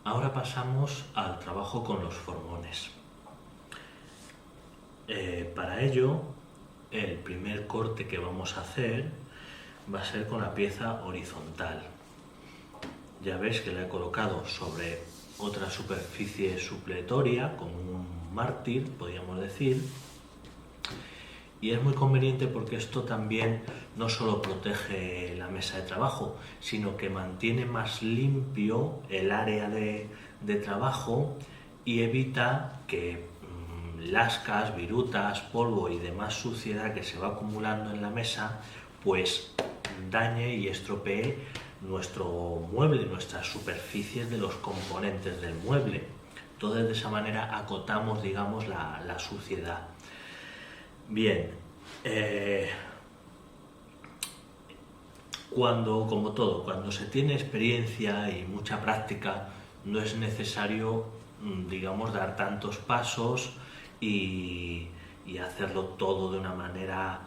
Ahora pasamos al trabajo con los formones. Para ello, el primer corte que vamos a hacer va a ser con la pieza horizontal. Ya veis que la he colocado sobre otra superficie supletoria, como un mártir, podríamos decir. Y es muy conveniente porque esto también no solo protege la mesa de trabajo, sino que mantiene más limpio el área de trabajo y evita que lascas, virutas, polvo y demás suciedad que se va acumulando en la mesa, pues dañe y estropee nuestro mueble, nuestras superficies de los componentes del mueble. Entonces de esa manera acotamos, digamos, la suciedad. Bien, como todo, cuando se tiene experiencia y mucha práctica, no es necesario, digamos, dar tantos pasos y, y hacerlo todo de una manera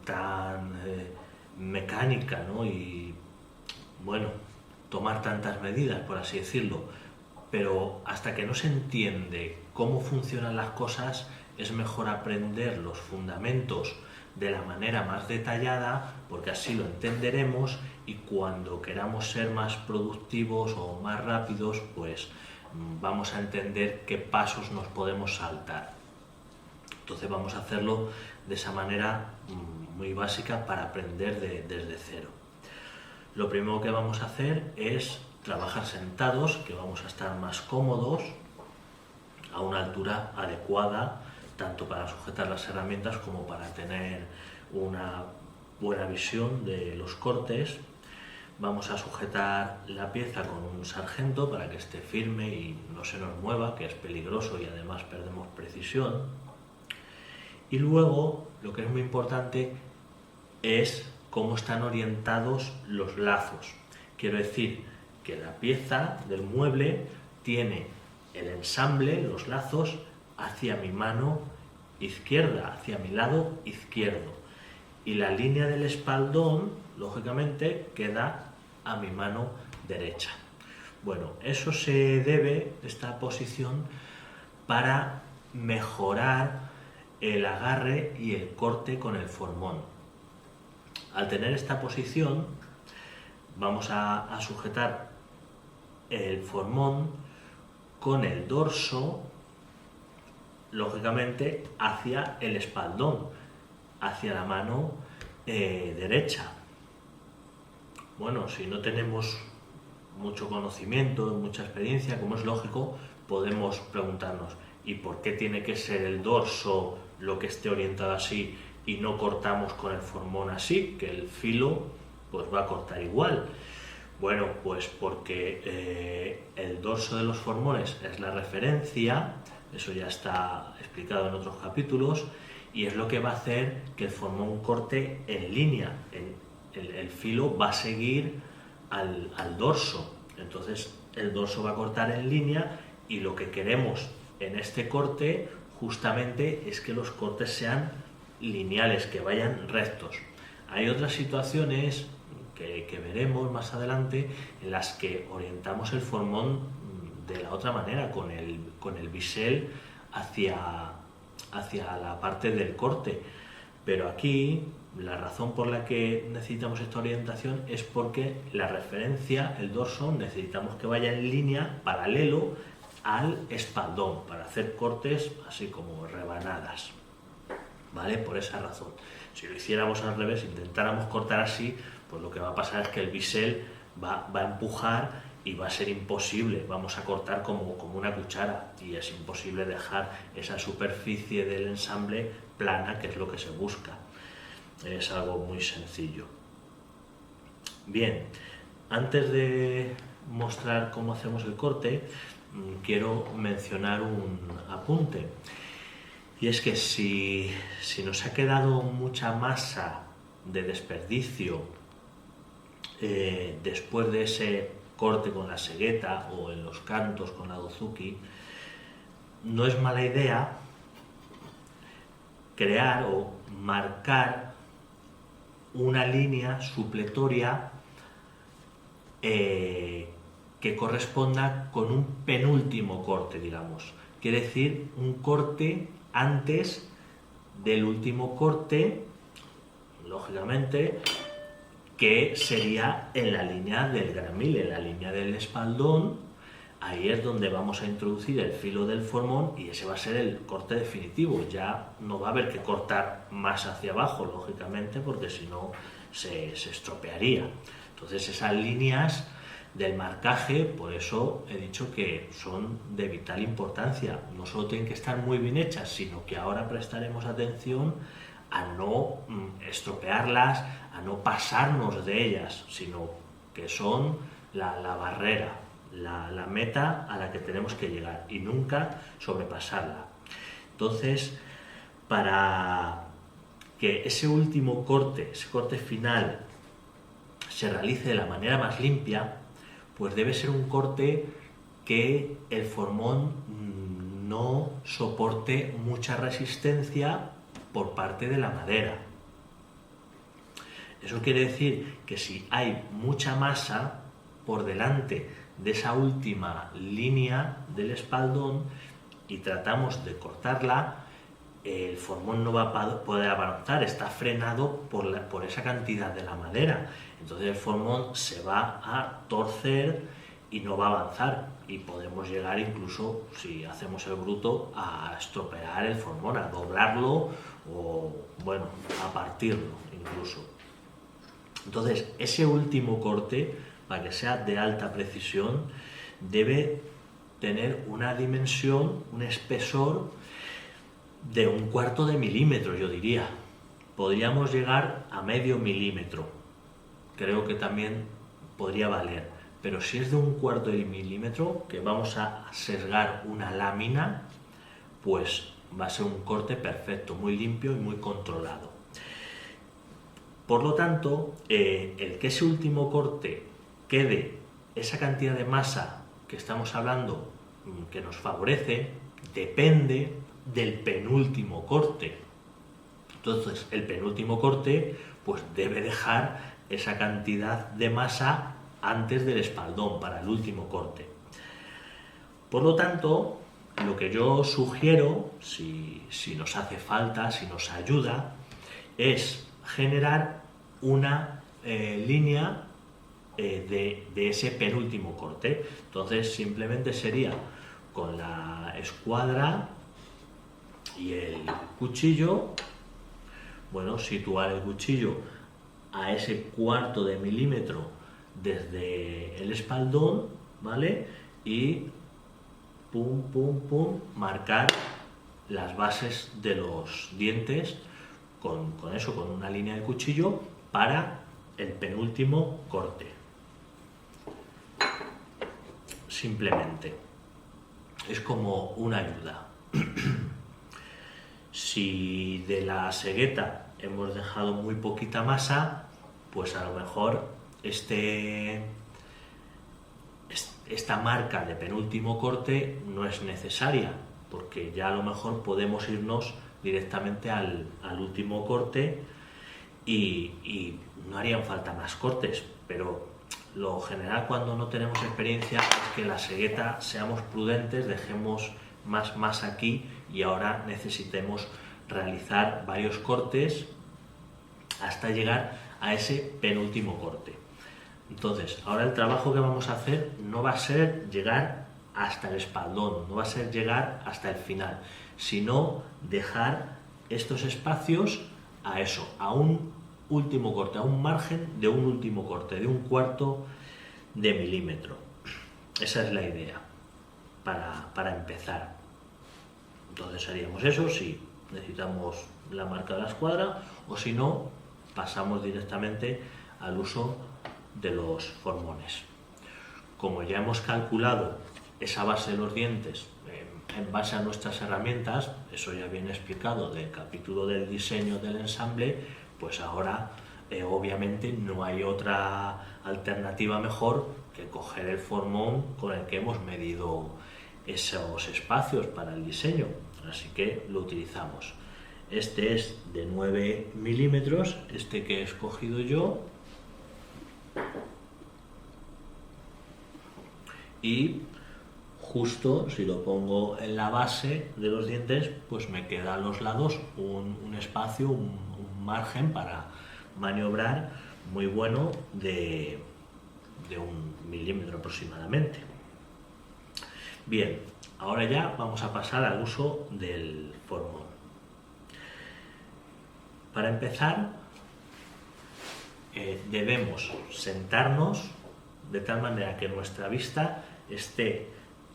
tan mecánica, ¿no? Y, bueno, tomar tantas medidas, por así decirlo. Pero hasta que no se entiende cómo funcionan las cosas, es mejor aprender los fundamentos de la manera más detallada, porque así lo entenderemos y cuando queramos ser más productivos o más rápidos, pues vamos a entender qué pasos nos podemos saltar. Entonces vamos a hacerlo de esa manera muy básica para aprender desde cero. Lo primero que vamos a hacer es trabajar sentados, que vamos a estar más cómodos, a una altura adecuada, tanto para sujetar las herramientas como para tener una buena visión de los cortes. Vamos a sujetar la pieza con un sargento para que esté firme y no se nos mueva, que es peligroso y además perdemos precisión. Y luego, lo que es muy importante es cómo están orientados los lazos. Quiero decir que la pieza del mueble tiene el ensamble, los lazos, hacia mi mano izquierda, hacia mi lado izquierdo. Y la línea del espaldón, lógicamente, queda a mi mano derecha. Bueno, eso se debe, esta posición, para mejorar el agarre y el corte con el formón. Al tener esta posición, vamos a sujetar el formón con el dorso, lógicamente, hacia el espaldón, hacia la mano derecha. Bueno, si no tenemos mucho conocimiento, mucha experiencia, como es lógico, podemos preguntarnos, ¿y por qué tiene que ser el dorso lo que esté orientado así y no cortamos con el formón así, que el filo pues va a cortar igual? Bueno, pues porque el dorso de los formones es la referencia, eso ya está explicado en otros capítulos, y es lo que va a hacer que el formón corte en línea. El filo va a seguir al dorso, entonces el dorso va a cortar en línea y lo que queremos en este corte justamente es que los cortes sean lineales, que vayan rectos. Hay otras situaciones que veremos más adelante en las que orientamos el formón de la otra manera, con el bisel hacia la parte del corte. Pero aquí la razón por la que necesitamos esta orientación es porque la referencia, el dorso, necesitamos que vaya en línea, paralelo al espaldón, para hacer cortes así como rebanadas, ¿vale? Por esa razón. Si lo hiciéramos al revés, intentáramos cortar así, pues lo que va a pasar es que el bisel va a empujar y va a ser imposible, vamos a cortar como una cuchara y es imposible dejar esa superficie del ensamble plana, que es lo que se busca. Es algo muy sencillo. Bien, antes de mostrar cómo hacemos el corte, quiero mencionar un apunte. Y es que si nos ha quedado mucha masa de desperdicio después de ese corte con la segueta o en los cantos con la dozuki, no es mala idea crear o marcar una línea supletoria que corresponda con un penúltimo corte, digamos. Quiere decir un corte antes del último corte, lógicamente, que sería en la línea del gramil, en la línea del espaldón. Ahí es donde vamos a introducir el filo del formón y ese va a ser el corte definitivo. Ya no va a haber que cortar más hacia abajo, lógicamente, porque si no se estropearía. Entonces esas líneas del marcaje, por eso he dicho que son de vital importancia. No solo tienen que estar muy bien hechas, sino que ahora prestaremos atención a no estropearlas, a no pasarnos de ellas, sino que son la barrera, la meta a la que tenemos que llegar y nunca sobrepasarla. Entonces, para que ese último corte, ese corte final, se realice de la manera más limpia, pues debe ser un corte que el formón no soporte mucha resistencia por parte de la madera. Eso quiere decir que si hay mucha masa por delante de esa última línea del espaldón y tratamos de cortarla, el formón no va a poder avanzar, está frenado por esa cantidad de la madera. Entonces el formón se va a torcer y no va a avanzar y podemos llegar incluso, si hacemos el bruto, a estropear el formón, a doblarlo o, bueno, a partirlo incluso. Entonces ese último corte, para que sea de alta precisión, debe tener una dimensión, un espesor de 1/4 de milímetro, yo diría. Podríamos llegar a medio milímetro, creo que también podría valer, pero si es de 1/4 de milímetro, que vamos a sesgar una lámina, pues va a ser un corte perfecto, muy limpio y muy controlado. Por lo tanto, el que ese último corte quede esa cantidad de masa que estamos hablando que nos favorece, depende del penúltimo corte. Entonces, el penúltimo corte pues debe dejar esa cantidad de masa antes del espaldón para el último corte. Por lo tanto, lo que yo sugiero, si nos hace falta, si nos ayuda, es generar una línea de ese penúltimo corte. Entonces simplemente sería con la escuadra y el cuchillo, bueno, situar el cuchillo a ese 1/4 de milímetro desde el espaldón, ¿vale? Y pum, pum, pum, marcar las bases de los dientes con eso, con una línea de cuchillo para el penúltimo corte. Simplemente es como una ayuda. Si de la segueta hemos dejado muy poquita masa, pues a lo mejor esta marca de penúltimo corte no es necesaria, porque ya a lo mejor podemos irnos directamente al último corte y no harían falta más cortes, pero lo general cuando no tenemos experiencia es que la segueta seamos prudentes, dejemos más masa aquí y ahora necesitemos realizar varios cortes hasta llegar a ese penúltimo corte. Entonces, ahora el trabajo que vamos a hacer no va a ser llegar hasta el espaldón, no va a ser llegar hasta el final, sino dejar estos espacios a eso, a un último corte, a un margen de un último corte, de 1/4 de milímetro. Esa es la idea para empezar. Entonces haríamos eso si necesitamos la marca de la escuadra, o si no, pasamos directamente al uso de los formones. Como ya hemos calculado esa base de los dientes en base a nuestras herramientas, eso ya viene explicado del capítulo del diseño del ensamble, pues ahora obviamente no hay otra alternativa mejor que coger el formón con el que hemos medido esos espacios para el diseño, así que lo utilizamos. Este es de 9 milímetros, este que he escogido yo. y justo si lo pongo en la base de los dientes, pues me queda a los lados un espacio, un margen para maniobrar muy bueno de 1 milímetro aproximadamente. Bien, ahora ya vamos a pasar al uso del formón. Para empezar, debemos sentarnos de tal manera que nuestra vista esté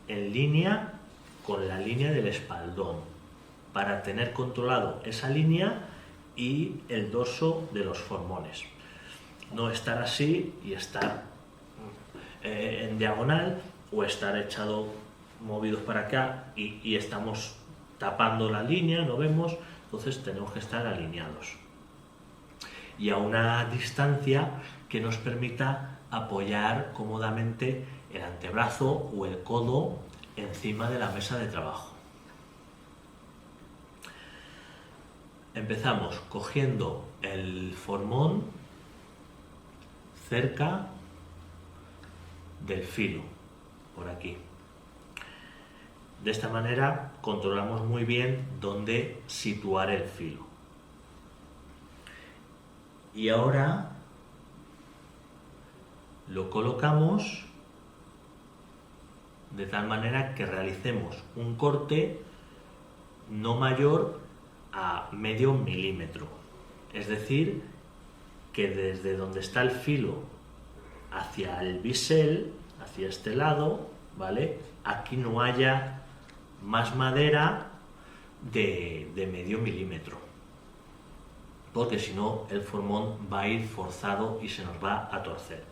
en línea con la línea del espaldón, para tener controlado esa línea y el dorso de los formones. No estar así y estar en diagonal, o estar echado, movidos para acá y estamos tapando la línea, no vemos, entonces tenemos que estar alineados. Y a una distancia que nos permita apoyar cómodamente el antebrazo o el codo encima de la mesa de trabajo. Empezamos cogiendo el formón cerca del filo, por aquí. De esta manera controlamos muy bien dónde situar el filo. Y ahora lo colocamos de tal manera que realicemos un corte no mayor a medio milímetro. Es decir, que desde donde está el filo hacia el bisel, hacia este lado, ¿vale? Aquí no haya más madera de medio milímetro, porque si no el formón va a ir forzado y se nos va a torcer.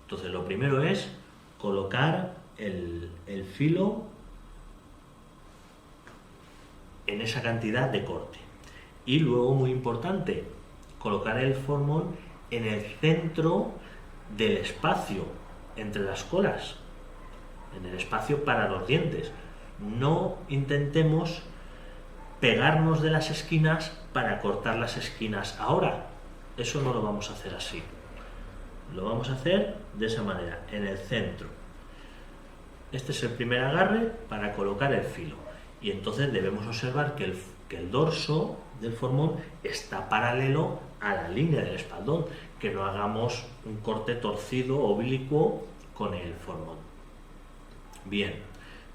Entonces lo primero es colocar el filo en esa cantidad de corte, y luego, muy importante, colocar el formón en el centro del espacio entre las colas, en el espacio para los dientes. No intentemos pegarnos de las esquinas para cortar las esquinas ahora. Eso no lo vamos a hacer así. Lo vamos a hacer de esa manera, en el centro. Este es el primer agarre para colocar el filo. Y entonces debemos observar que el dorso del formón está paralelo a la línea del espaldón, que no hagamos un corte torcido oblicuo con el formón. Bien,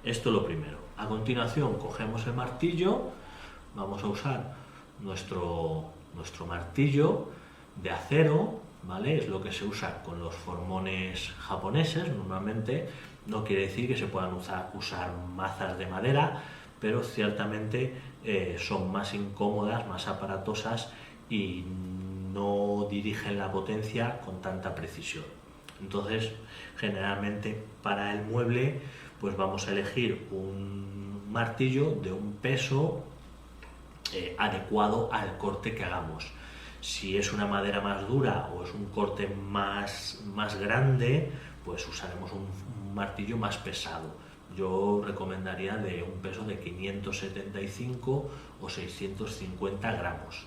esto es lo primero. A continuación cogemos el martillo, vamos a usar nuestro martillo de acero, ¿vale? Es lo que se usa con los formones japoneses normalmente. No quiere decir que se puedan usar mazas de madera, pero ciertamente son más incómodas, más aparatosas y no dirigen la potencia con tanta precisión. Entonces, generalmente para el mueble, pues vamos a elegir un martillo de un peso adecuado al corte que hagamos. Si es una madera más dura o es un corte más grande, pues usaremos un martillo más pesado. Yo recomendaría de un peso de 575 o 650 gramos.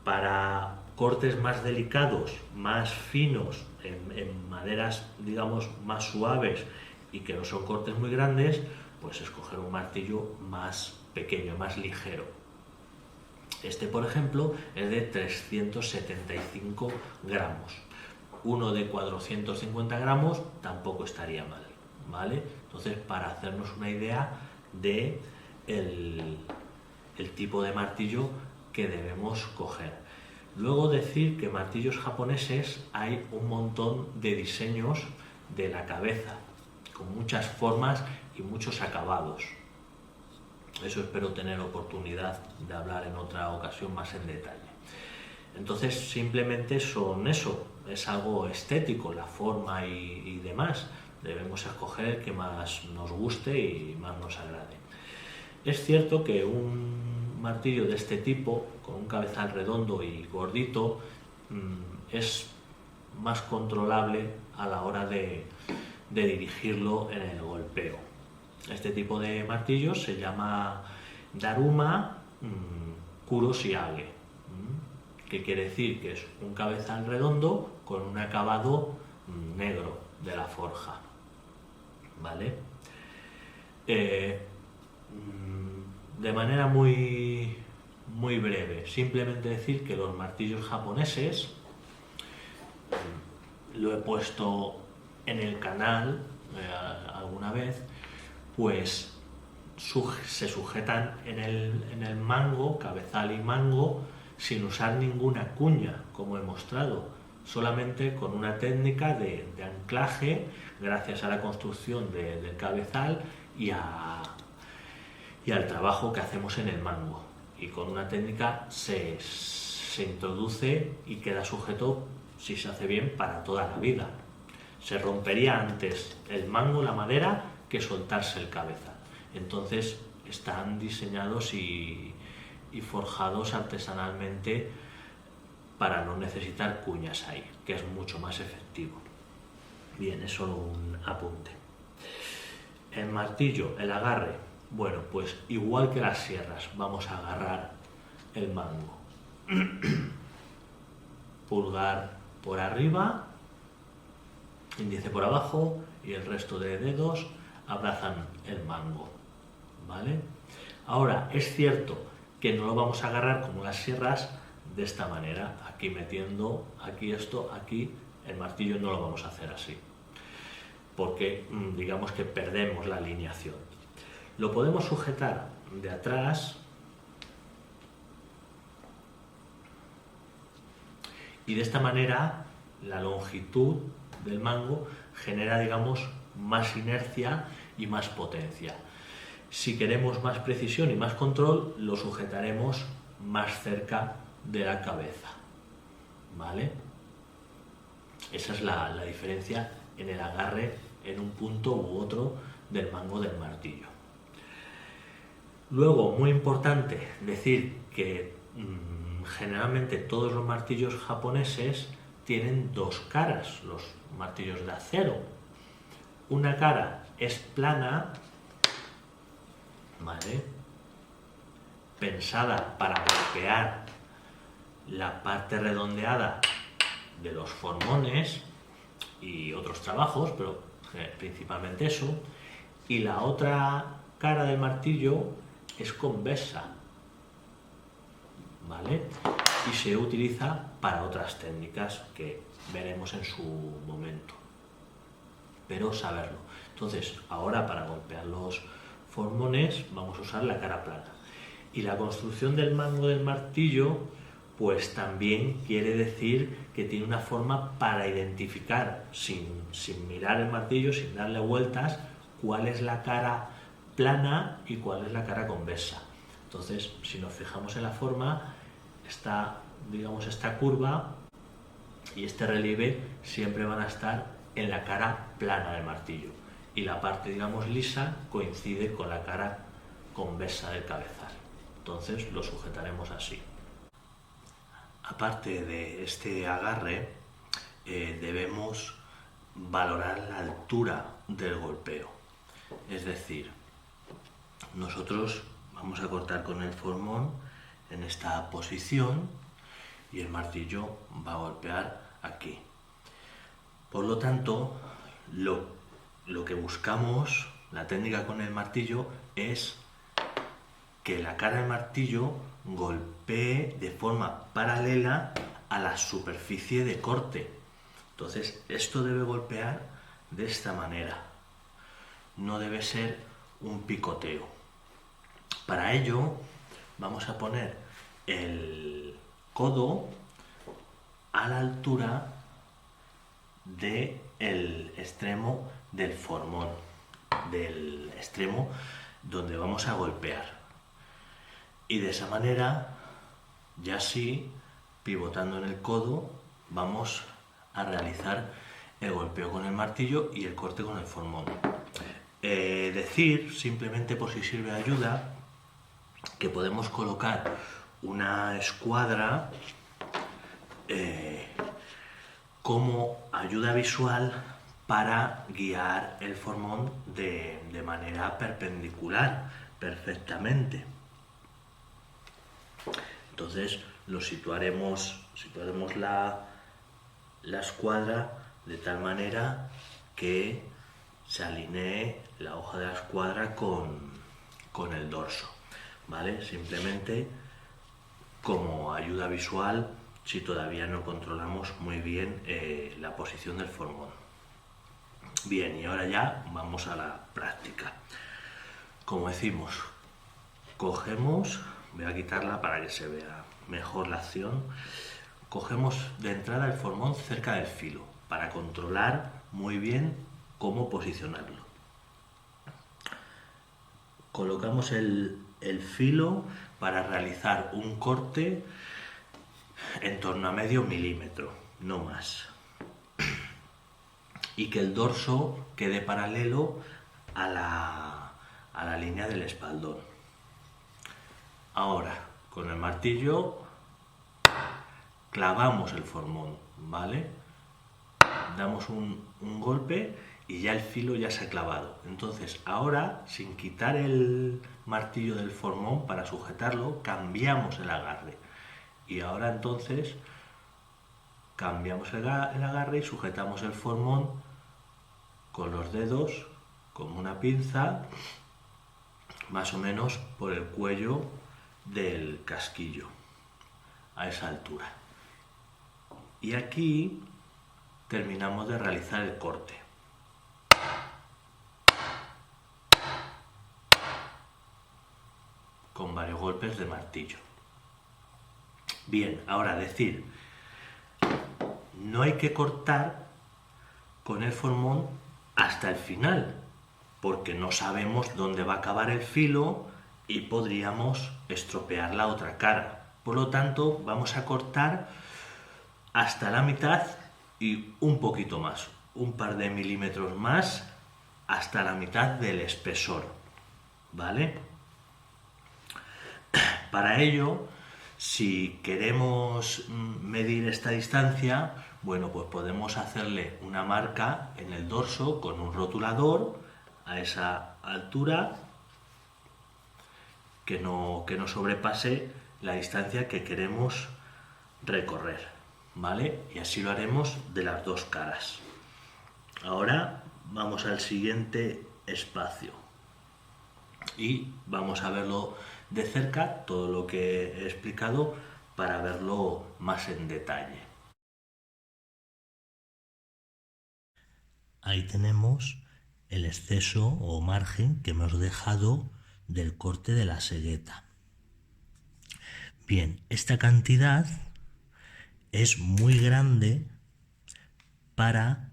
Para cortes más delicados, más finos, en maderas, digamos, más suaves y que no son cortes muy grandes, pues escoger un martillo más pequeño, más ligero. Este, por ejemplo, es de 375 gramos. Uno de 450 gramos tampoco estaría mal, ¿vale? Entonces, para hacernos una idea de el tipo de martillo que debemos coger. Luego decir que martillos japoneses hay un montón de diseños de la cabeza, con muchas formas y muchos acabados. Eso espero tener oportunidad de hablar en otra ocasión más en detalle. Entonces simplemente son eso, es algo estético, la forma y demás. Debemos escoger el que más nos guste y más nos agrade. Es cierto que un martillo de este tipo, con un cabezal redondo y gordito, es más controlable a la hora de dirigirlo en el golpeo. Este tipo de martillo se llama Daruma Kuroshiage, que quiere decir que es un cabezal redondo con un acabado negro de la forja. ¿vale? De manera muy breve, simplemente decir que los martillos japoneses, lo he puesto en el canal alguna vez, pues se sujetan en el mango, cabezal y mango, sin usar ninguna cuña, como he mostrado, solamente con una técnica de anclaje, gracias a la construcción del cabezal y al trabajo que hacemos en el mango. Y con una técnica se introduce y queda sujeto, si se hace bien, para toda la vida. Se rompería antes el mango, la madera, que soltarse el cabezal. Entonces están diseñados y forjados artesanalmente para no necesitar cuñas ahí, que es mucho más efectivo. Bien, es solo un apunte. El martillo, el agarre, bueno, pues igual que las sierras, vamos a agarrar el mango. Pulgar por arriba, índice por abajo y el resto de dedos abrazan el mango, ¿vale? Ahora, es cierto que no lo vamos a agarrar como las sierras de esta manera, aquí metiendo, aquí esto, aquí el martillo no lo vamos a hacer así, porque digamos que perdemos la alineación. Lo podemos sujetar de atrás y de esta manera la longitud del mango genera, digamos, más inercia y más potencia. Si queremos más precisión y más control, lo sujetaremos más cerca de la cabeza, ¿vale? Esa es la diferencia en el agarre en un punto u otro del mango del martillo. Luego, muy importante decir que generalmente todos los martillos japoneses tienen dos caras, los martillos de acero. Una cara es plana, ¿vale?, pensada para golpear la parte redondeada de los formones y otros trabajos, pero principalmente eso. Y la otra cara del martillo es convexa, ¿vale? Y se utiliza para otras técnicas que veremos en su momento, pero saberlo. Entonces, ahora para golpear los formones vamos a usar la cara plana. Y la construcción del mango del martillo, pues también quiere decir que tiene una forma para identificar, sin mirar el martillo, sin darle vueltas, cuál es la cara plana y cuál es la cara convexa. Entonces, si nos fijamos en la forma, esta curva y este relieve siempre van a estar en la cara plana del martillo, y la parte, digamos, lisa coincide con la cara convexa del cabezal. Entonces lo sujetaremos así. Aparte de este agarre, debemos valorar la altura del golpeo. Es decir, nosotros vamos a cortar con el formón en esta posición y el martillo va a golpear aquí. Por lo tanto, lo que buscamos, la técnica con el martillo, es que la cara del martillo golpee de forma paralela a la superficie de corte. Entonces, esto debe golpear de esta manera, no debe ser un picoteo. Para ello, vamos a poner el codo a la altura del extremo del formón, del extremo donde vamos a golpear. Y de esa manera, ya así, pivotando en el codo, vamos a realizar el golpeo con el martillo y el corte con el formón. Decir, simplemente por si sirve de ayuda, que podemos colocar una escuadra como ayuda visual para guiar el formón de manera perpendicular perfectamente. Entonces lo situaremos la escuadra de tal manera que se alinee la hoja de la escuadra con el dorso, ¿vale? Simplemente como ayuda visual si todavía no controlamos muy bien la posición del formón. Bien, y ahora ya vamos a la práctica. Como decimos, cogemos, voy a quitarla para que se vea mejor la acción, cogemos de entrada el formón cerca del filo para controlar muy bien cómo posicionarlo. Colocamos el filo para realizar un corte en torno a medio milímetro, no más. Y que el dorso quede paralelo a la línea del espaldón. Ahora, con el martillo clavamos el formón, ¿vale? Damos un golpe y ya el filo ya se ha clavado. Entonces, ahora, sin quitar el martillo del formón para sujetarlo, cambiamos el agarre. Y ahora entonces cambiamos el agarre y sujetamos el formón con los dedos, como una pinza, más o menos por el cuello del casquillo, a esa altura. Y aquí terminamos de realizar el corte. Con varios golpes de martillo. Bien, ahora decir, no hay que cortar con el formón hasta el final, porque no sabemos dónde va a acabar el filo y podríamos estropear la otra cara. Por lo tanto, vamos a cortar hasta la mitad y un poquito más, un par de milímetros más, hasta la mitad del espesor, ¿vale? Para ello, si queremos medir esta distancia, bueno, pues podemos hacerle una marca en el dorso con un rotulador a esa altura que no sobrepase la distancia que queremos recorrer, ¿vale? Y así lo haremos de las dos caras. Ahora vamos al siguiente espacio y vamos a verlo de cerca, todo lo que he explicado, para verlo más en detalle. Ahí tenemos el exceso o margen que hemos dejado del corte de la segueta. Bien, esta cantidad es muy grande para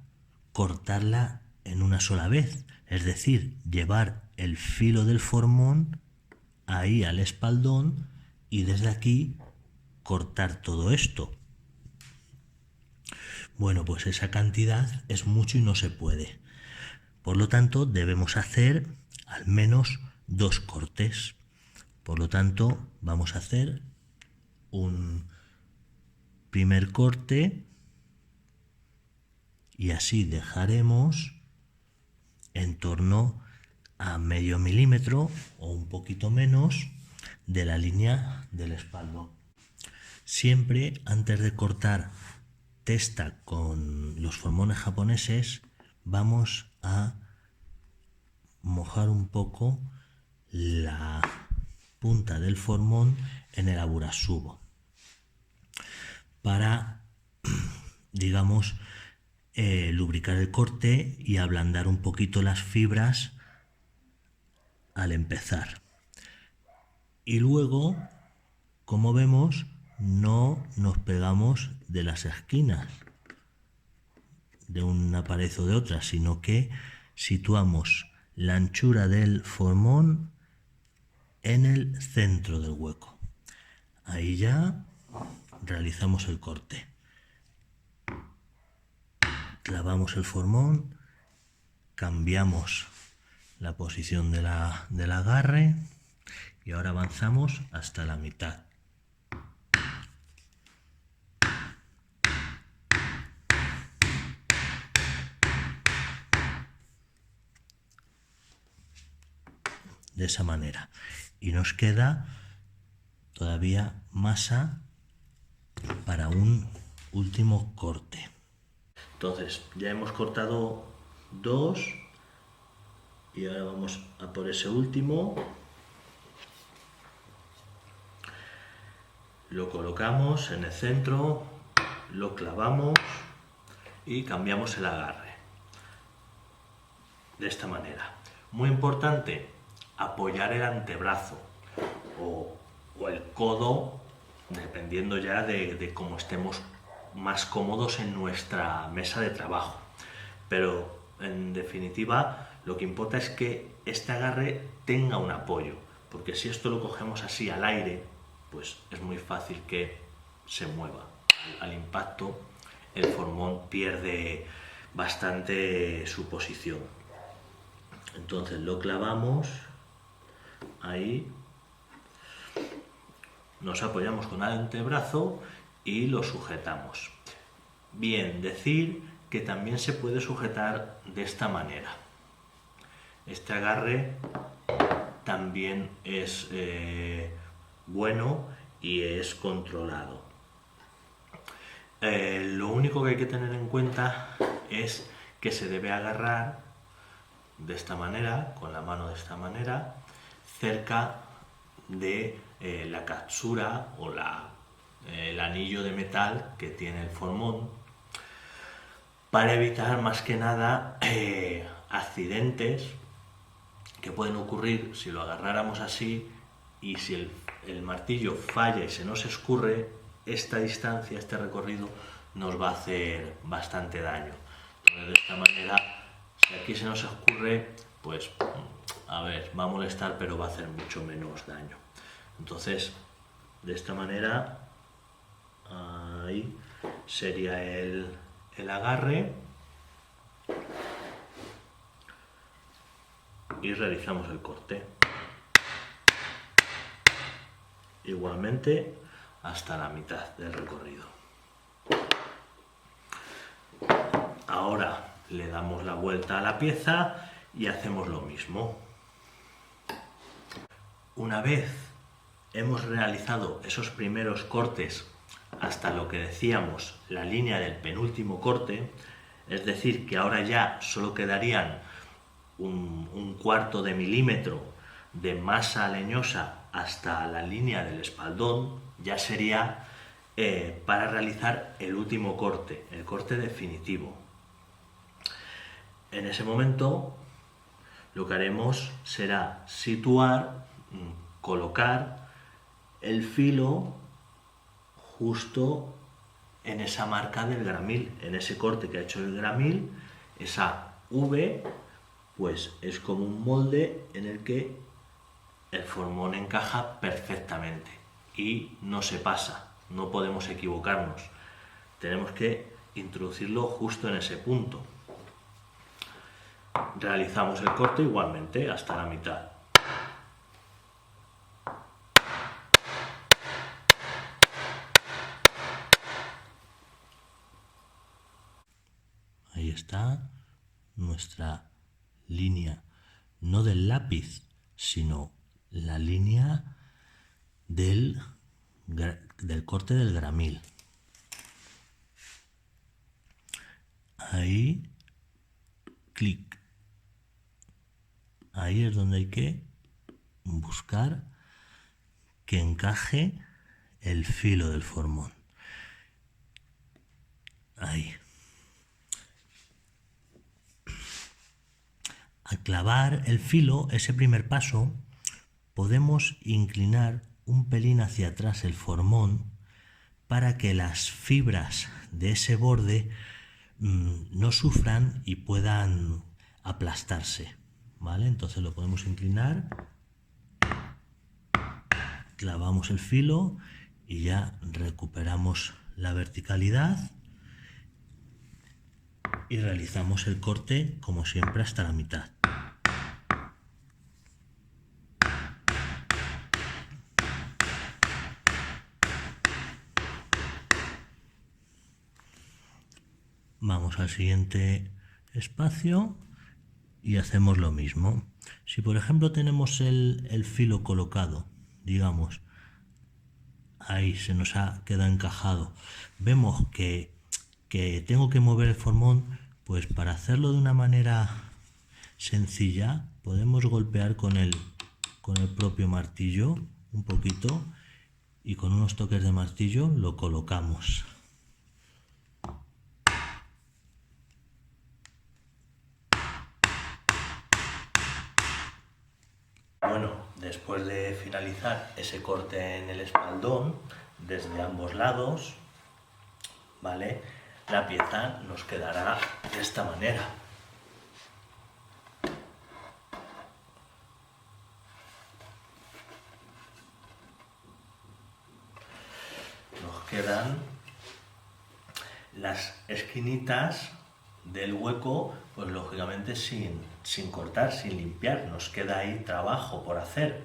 cortarla en una sola vez, es decir, llevar el filo del formón ahí al espaldón y desde aquí cortar todo esto. Bueno, pues esa cantidad es mucho y no se puede. Por lo tanto, debemos hacer al menos 2 cortes. Por lo tanto, vamos a hacer un primer corte y así dejaremos en torno a medio milímetro o un poquito menos de la línea del espaldón. Siempre antes de cortar testa con los formones japoneses vamos a mojar un poco la punta del formón en el aburasubo para, digamos, lubricar el corte y ablandar un poquito las fibras al empezar. Y luego, como vemos, no nos pegamos de las esquinas de una pared o de otra, sino que situamos la anchura del formón en el centro del hueco. Ahí ya realizamos el corte. Clavamos el formón, cambiamos la posición del agarre y ahora avanzamos hasta la mitad. De esa manera. Y nos queda todavía masa para un último corte. Entonces, ya hemos cortado 2 Y ahora vamos a por ese último. Lo colocamos en el centro, lo clavamos y cambiamos el agarre. De esta manera. Muy importante, apoyar el antebrazo o el codo, dependiendo ya de cómo estemos más cómodos en nuestra mesa de trabajo. Pero en definitiva, lo que importa es que este agarre tenga un apoyo, porque si esto lo cogemos así al aire, pues es muy fácil que se mueva. Al impacto, el formón pierde bastante su posición. Entonces lo clavamos ahí, nos apoyamos con el antebrazo y lo sujetamos. Bien, decir que también se puede sujetar de esta manera. Este agarre también es bueno y es controlado. Lo único que hay que tener en cuenta es que se debe agarrar de esta manera, con la mano de esta manera, cerca de la capsula o el anillo de metal que tiene el formón, para evitar más que nada accidentes que pueden ocurrir si lo agarráramos así, y si el martillo falla y se nos escurre, esta distancia, este recorrido, nos va a hacer bastante daño. Entonces, de esta manera, si aquí se nos escurre, pues a ver, va a molestar, pero va a hacer mucho menos daño. Entonces, de esta manera, ahí sería el agarre, y realizamos el corte. Igualmente hasta la mitad del recorrido. Ahora le damos la vuelta a la pieza y hacemos lo mismo. Una vez hemos realizado esos primeros cortes hasta lo que decíamos, la línea del penúltimo corte, es decir, que ahora ya solo quedarían un cuarto de milímetro de masa leñosa hasta la línea del espaldón, ya sería para realizar el último corte, el corte definitivo. En ese momento lo que haremos será situar, colocar el filo justo en esa marca del gramil, en ese corte que ha hecho el gramil. Esa V pues es como un molde en el que el formón encaja perfectamente y no se pasa, no podemos equivocarnos, tenemos que introducirlo justo en ese punto. Realizamos el corte igualmente hasta la mitad. Ahí está nuestra línea, no del lápiz, sino la línea del corte del gramil. Ahí, clic. Ahí es donde hay que buscar que encaje el filo del formón. Ahí. Al clavar el filo, ese primer paso, podemos inclinar un pelín hacia atrás el formón para que las fibras de ese borde no sufran y puedan aplastarse, ¿vale? Entonces lo podemos inclinar, clavamos el filo y ya recuperamos la verticalidad y realizamos el corte como siempre hasta la mitad. Vamos al siguiente espacio y hacemos lo mismo. Si por ejemplo tenemos el filo colocado, digamos, ahí se nos ha quedado encajado, vemos que tengo que mover el formón, pues para hacerlo de una manera sencilla. Podemos golpear con el propio martillo un poquito y con unos toques de martillo lo colocamos. Bueno, después de finalizar ese corte en el espaldón, desde ambos lados, ¿vale? La pieza nos quedará de esta manera. Nos quedan las esquinitas del hueco, pues lógicamente sin cortar, sin limpiar. Nos queda ahí trabajo por hacer,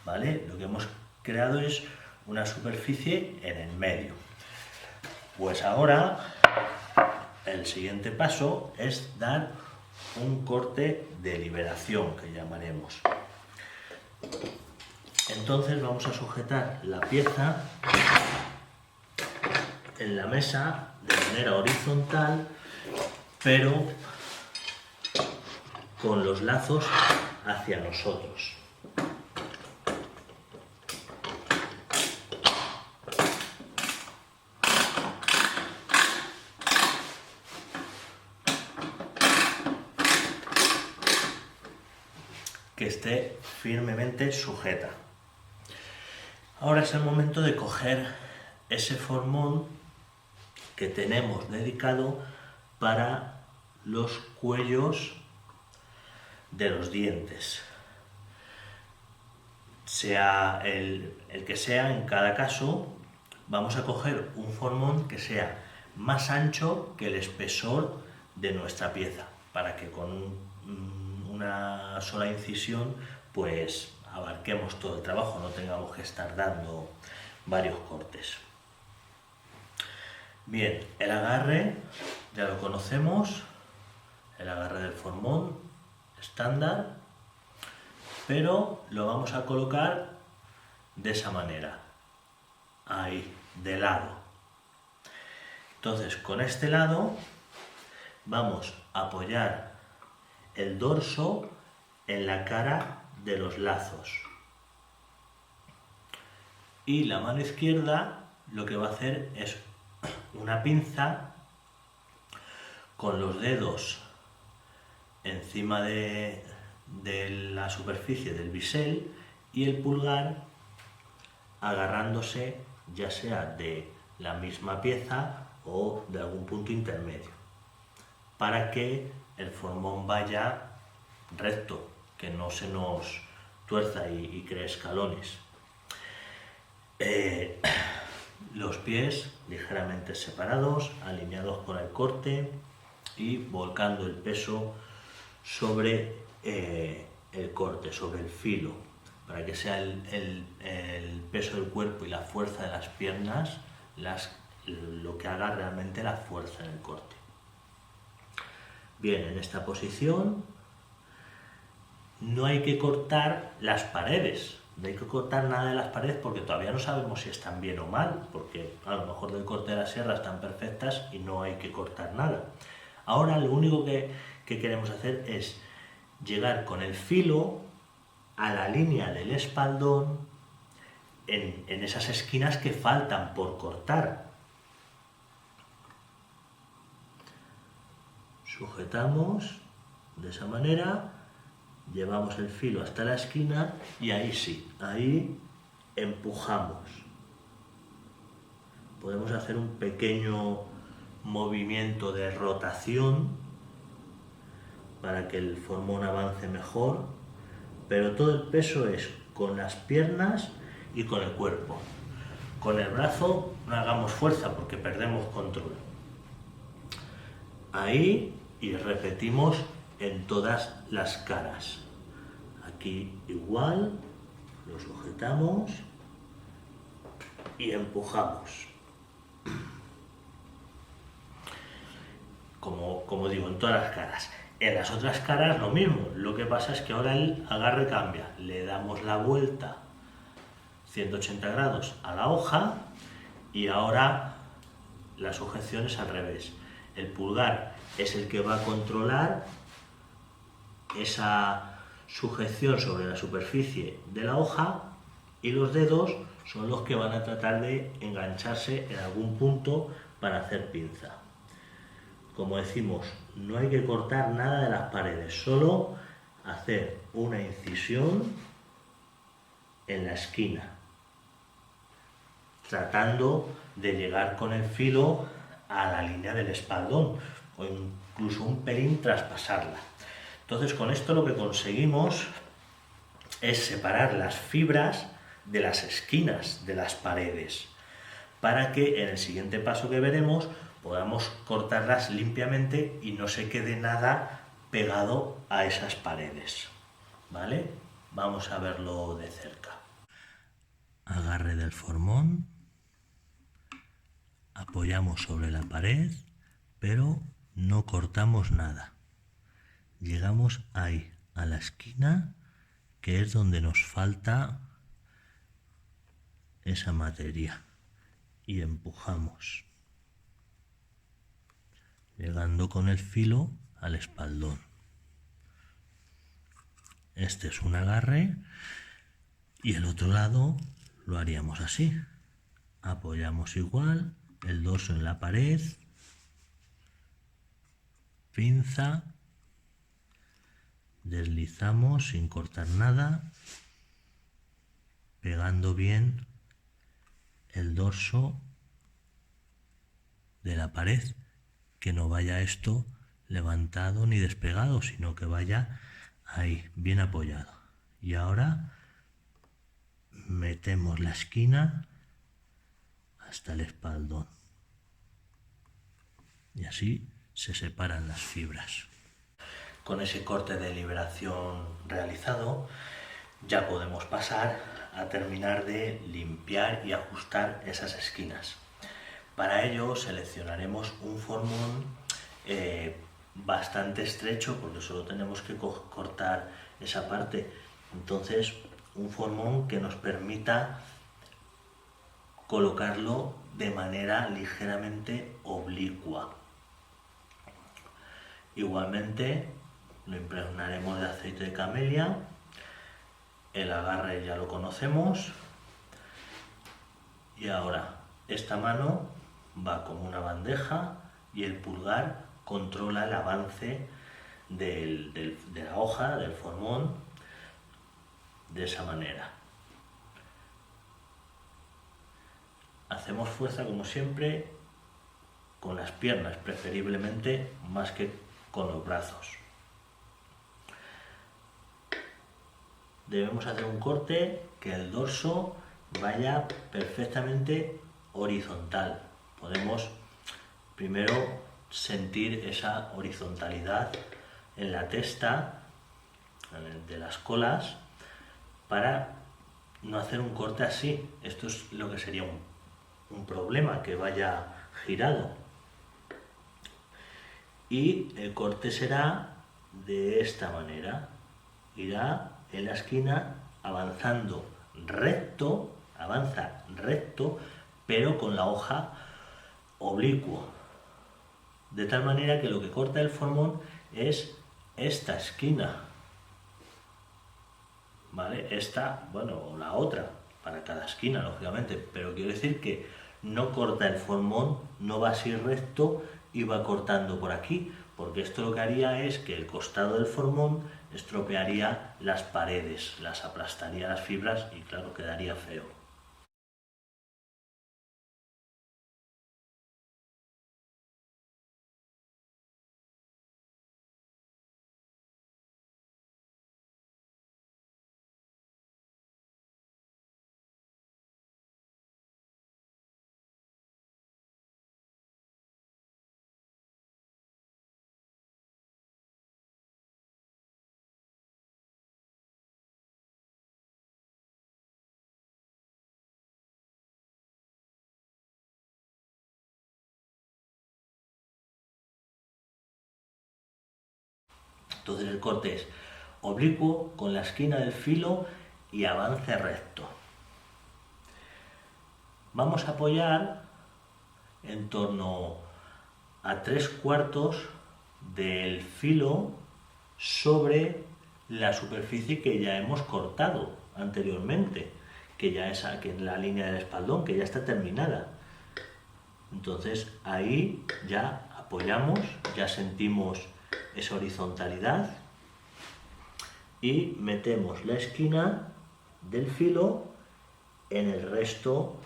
¿vale? Lo que hemos creado es una superficie en el medio. Pues ahora el siguiente paso es dar un corte de liberación, que llamaremos. Entonces vamos a sujetar la pieza en la mesa de manera horizontal, pero con los lazos hacia nosotros. Que esté firmemente sujeta. Ahora es el momento de coger ese formón que tenemos dedicado para los cuellos de los dientes. Sea el que sea, en cada caso, vamos a coger un formón que sea más ancho que el espesor de nuestra pieza, para que con una sola incisión pues abarquemos todo el trabajo, no tengamos que estar dando varios cortes. Bien, el agarre ya lo conocemos, el agarre del formón estándar, pero lo vamos a colocar de esa manera, ahí, de lado. Entonces, con este lado vamos a apoyar el dorso en la cara de los lazos. Y la mano izquierda lo que va a hacer es una pinza con los dedos encima de la superficie del bisel y el pulgar agarrándose ya sea de la misma pieza o de algún punto intermedio, para que el formón vaya recto, que no se nos tuerza y cree escalones. Los pies ligeramente separados, alineados con el corte y volcando el peso sobre el corte, sobre el filo, para que sea el peso del cuerpo y la fuerza de las piernas lo que haga realmente la fuerza en el corte. Bien, en esta posición no hay que cortar las paredes, no hay que cortar nada de las paredes porque todavía no sabemos si están bien o mal, porque a lo mejor del corte de la sierra están perfectas y no hay que cortar nada. Ahora lo único que queremos hacer es llegar con el filo a la línea del espaldón en esas esquinas que faltan por cortar. Sujetamos de esa manera, llevamos el filo hasta la esquina y ahí sí, ahí empujamos. Podemos hacer un pequeño movimiento de rotación para que el formón avance mejor, pero todo el peso es con las piernas y con el cuerpo. Con el brazo no hagamos fuerza porque perdemos control. Ahí, y repetimos en todas las caras. Aquí igual, lo sujetamos y empujamos. Como digo, en todas las caras. En las otras caras lo mismo, lo que pasa es que ahora el agarre cambia. Le damos la vuelta 180 grados a la hoja y ahora la sujeción es al revés. El pulgar es el que va a controlar esa sujeción sobre la superficie de la hoja y los dedos son los que van a tratar de engancharse en algún punto para hacer pinza. Como decimos, no hay que cortar nada de las paredes, solo hacer una incisión en la esquina, tratando de llegar con el filo a la línea del espaldón o incluso un pelín traspasarla. Entonces, con esto lo que conseguimos es separar las fibras de las esquinas de las paredes para que en el siguiente paso que veremos podamos cortarlas limpiamente y no se quede nada pegado a esas paredes, ¿vale? Vamos a verlo de cerca. Agarre del formón, apoyamos sobre la pared, pero no cortamos nada. Llegamos ahí, a la esquina, que es donde nos falta esa materia, y empujamos, llegando con el filo al espaldón. Este es un agarre y el otro lado lo haríamos así. Apoyamos igual el dorso en la pared, pinza, deslizamos sin cortar nada, pegando bien el dorso de la pared, que no vaya esto levantado ni despegado, sino que vaya ahí, bien apoyado. Y ahora metemos la esquina hasta el espaldón. Y así se separan las fibras. Con ese corte de liberación realizado, ya podemos pasar a terminar de limpiar y ajustar esas esquinas. Para ello seleccionaremos un formón bastante estrecho, porque solo tenemos que cortar esa parte. Entonces, un formón que nos permita colocarlo de manera ligeramente oblicua. Igualmente lo impregnaremos de aceite de camelia. El agarre ya lo conocemos. Y ahora esta mano va como una bandeja y el pulgar controla el avance de la hoja, del formón, de esa manera. Hacemos fuerza, como siempre, con las piernas, preferiblemente más que con los brazos. Debemos hacer un corte que el dorso vaya perfectamente horizontal. Podemos primero sentir esa horizontalidad en la testa de las colas para no hacer un corte así. Esto es lo que sería un problema, que vaya girado. Y el corte será de esta manera. Irá en la esquina avanzando recto, avanza recto, pero con la hoja oblicuo. De tal manera que lo que corta el formón es esta esquina. ¿Vale? Esta, bueno, o la otra, para cada esquina, lógicamente, pero quiero decir que no corta el formón, no va así recto y va cortando por aquí, porque esto lo que haría es que el costado del formón estropearía las paredes, las aplastaría las fibras y claro, quedaría feo. Entonces el corte es oblicuo con la esquina del filo y avance recto. Vamos a apoyar en torno a 3/4 del filo sobre la superficie que ya hemos cortado anteriormente, que ya es aquí en la línea del espaldón, que ya está terminada. Entonces ahí ya apoyamos, ya sentimos esa horizontalidad y metemos la esquina del filo en el resto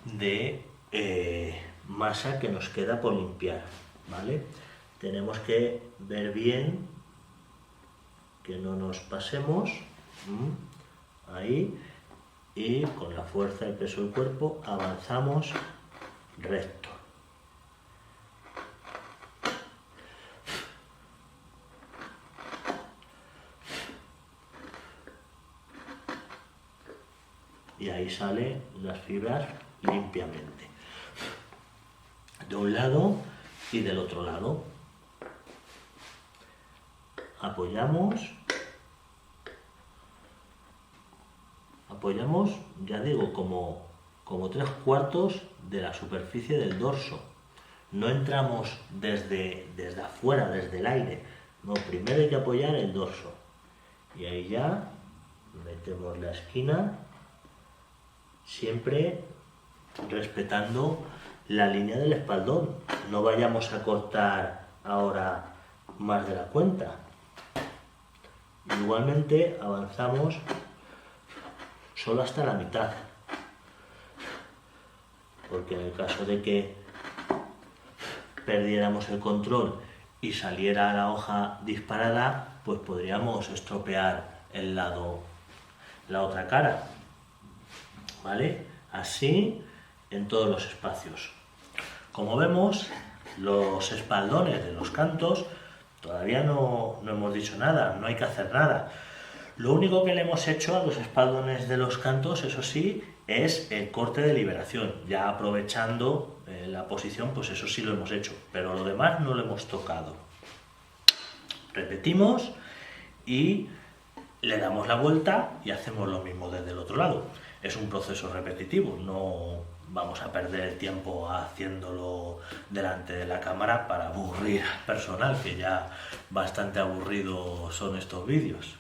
de masa que nos queda por limpiar, ¿vale? Tenemos que ver bien que no nos pasemos, ahí, y con la fuerza y peso del cuerpo avanzamos recto. Y ahí salen las fibras limpiamente, de un lado y del otro lado. Apoyamos, ya digo, como 3/4 de la superficie del dorso. No entramos desde afuera, desde el aire. No, primero hay que apoyar el dorso. Y ahí ya metemos la esquina, siempre respetando la línea del espaldón. No vayamos a cortar ahora más de la cuenta. Igualmente avanzamos solo hasta la mitad, porque en el caso de que perdiéramos el control y saliera la hoja disparada, pues podríamos estropear la otra cara, ¿vale? Así en todos los espacios. Como vemos, los espaldones de los cantos todavía no hemos dicho nada, no hay que hacer nada. Lo único que le hemos hecho a los espaldones de los cantos, eso sí, es el corte de liberación. Ya aprovechando la posición, pues eso sí lo hemos hecho, pero lo demás no lo hemos tocado. Repetimos y le damos la vuelta y hacemos lo mismo desde el otro lado. Es un proceso repetitivo, no vamos a perder el tiempo haciéndolo delante de la cámara para aburrir al personal, que ya bastante aburridos son estos vídeos.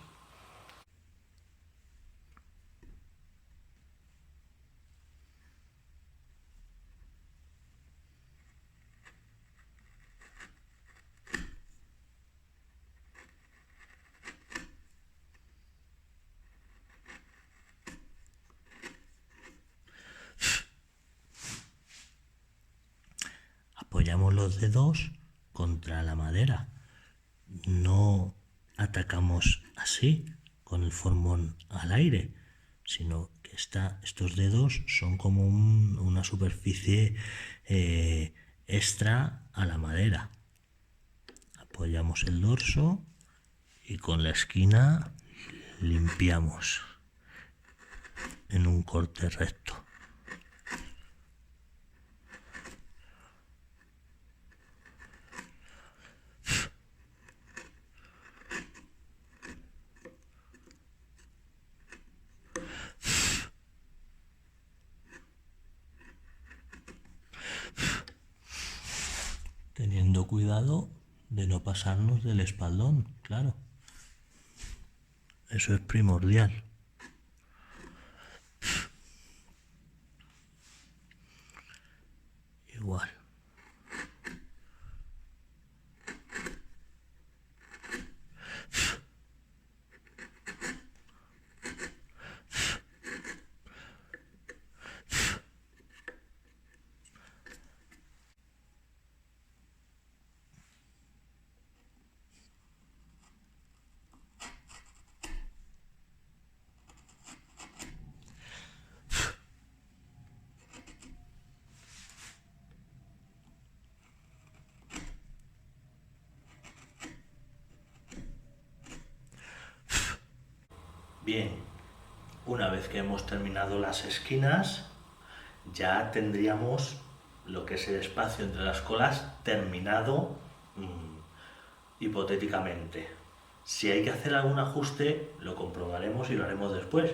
Apoyamos los dedos contra la madera, no atacamos así con el formón al aire, sino que estos dedos son como una superficie extra a la madera. Apoyamos el dorso y con la esquina limpiamos en un corte recto. Teniendo cuidado de no pasarnos del espaldón, claro. Eso es primordial. Igual. Bien, una vez que hemos terminado las esquinas, ya tendríamos lo que es el espacio entre las colas terminado hipotéticamente. Si hay que hacer algún ajuste, lo comprobaremos y lo haremos después.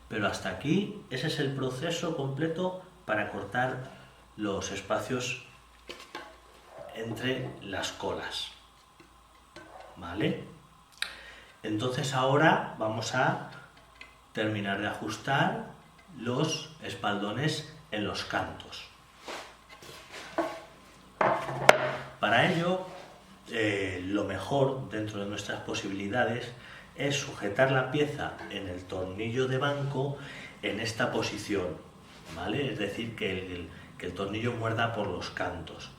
Pero hasta aquí, ese es el proceso completo para cortar los espacios entre las colas. ¿Vale? Entonces ahora vamos a terminar de ajustar los espaldones en los cantos. Para ello, lo mejor dentro de nuestras posibilidades es sujetar la pieza en el tornillo de banco en esta posición, ¿vale? Es decir, que el tornillo muerda por los cantos.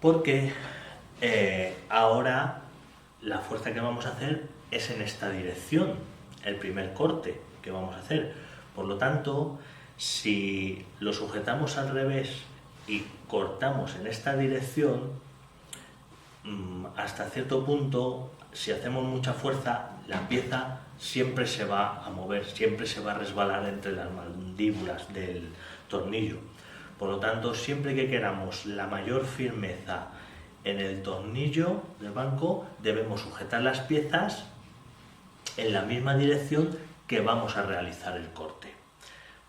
Porque ahora la fuerza que vamos a hacer es en esta dirección, el primer corte que vamos a hacer. Por lo tanto, si lo sujetamos al revés y cortamos en esta dirección, hasta cierto punto, si hacemos mucha fuerza, la pieza siempre se va a mover, siempre se va a resbalar entre las mandíbulas del tornillo. Por lo tanto, siempre que queramos la mayor firmeza en el tornillo del banco, debemos sujetar las piezas en la misma dirección que vamos a realizar el corte,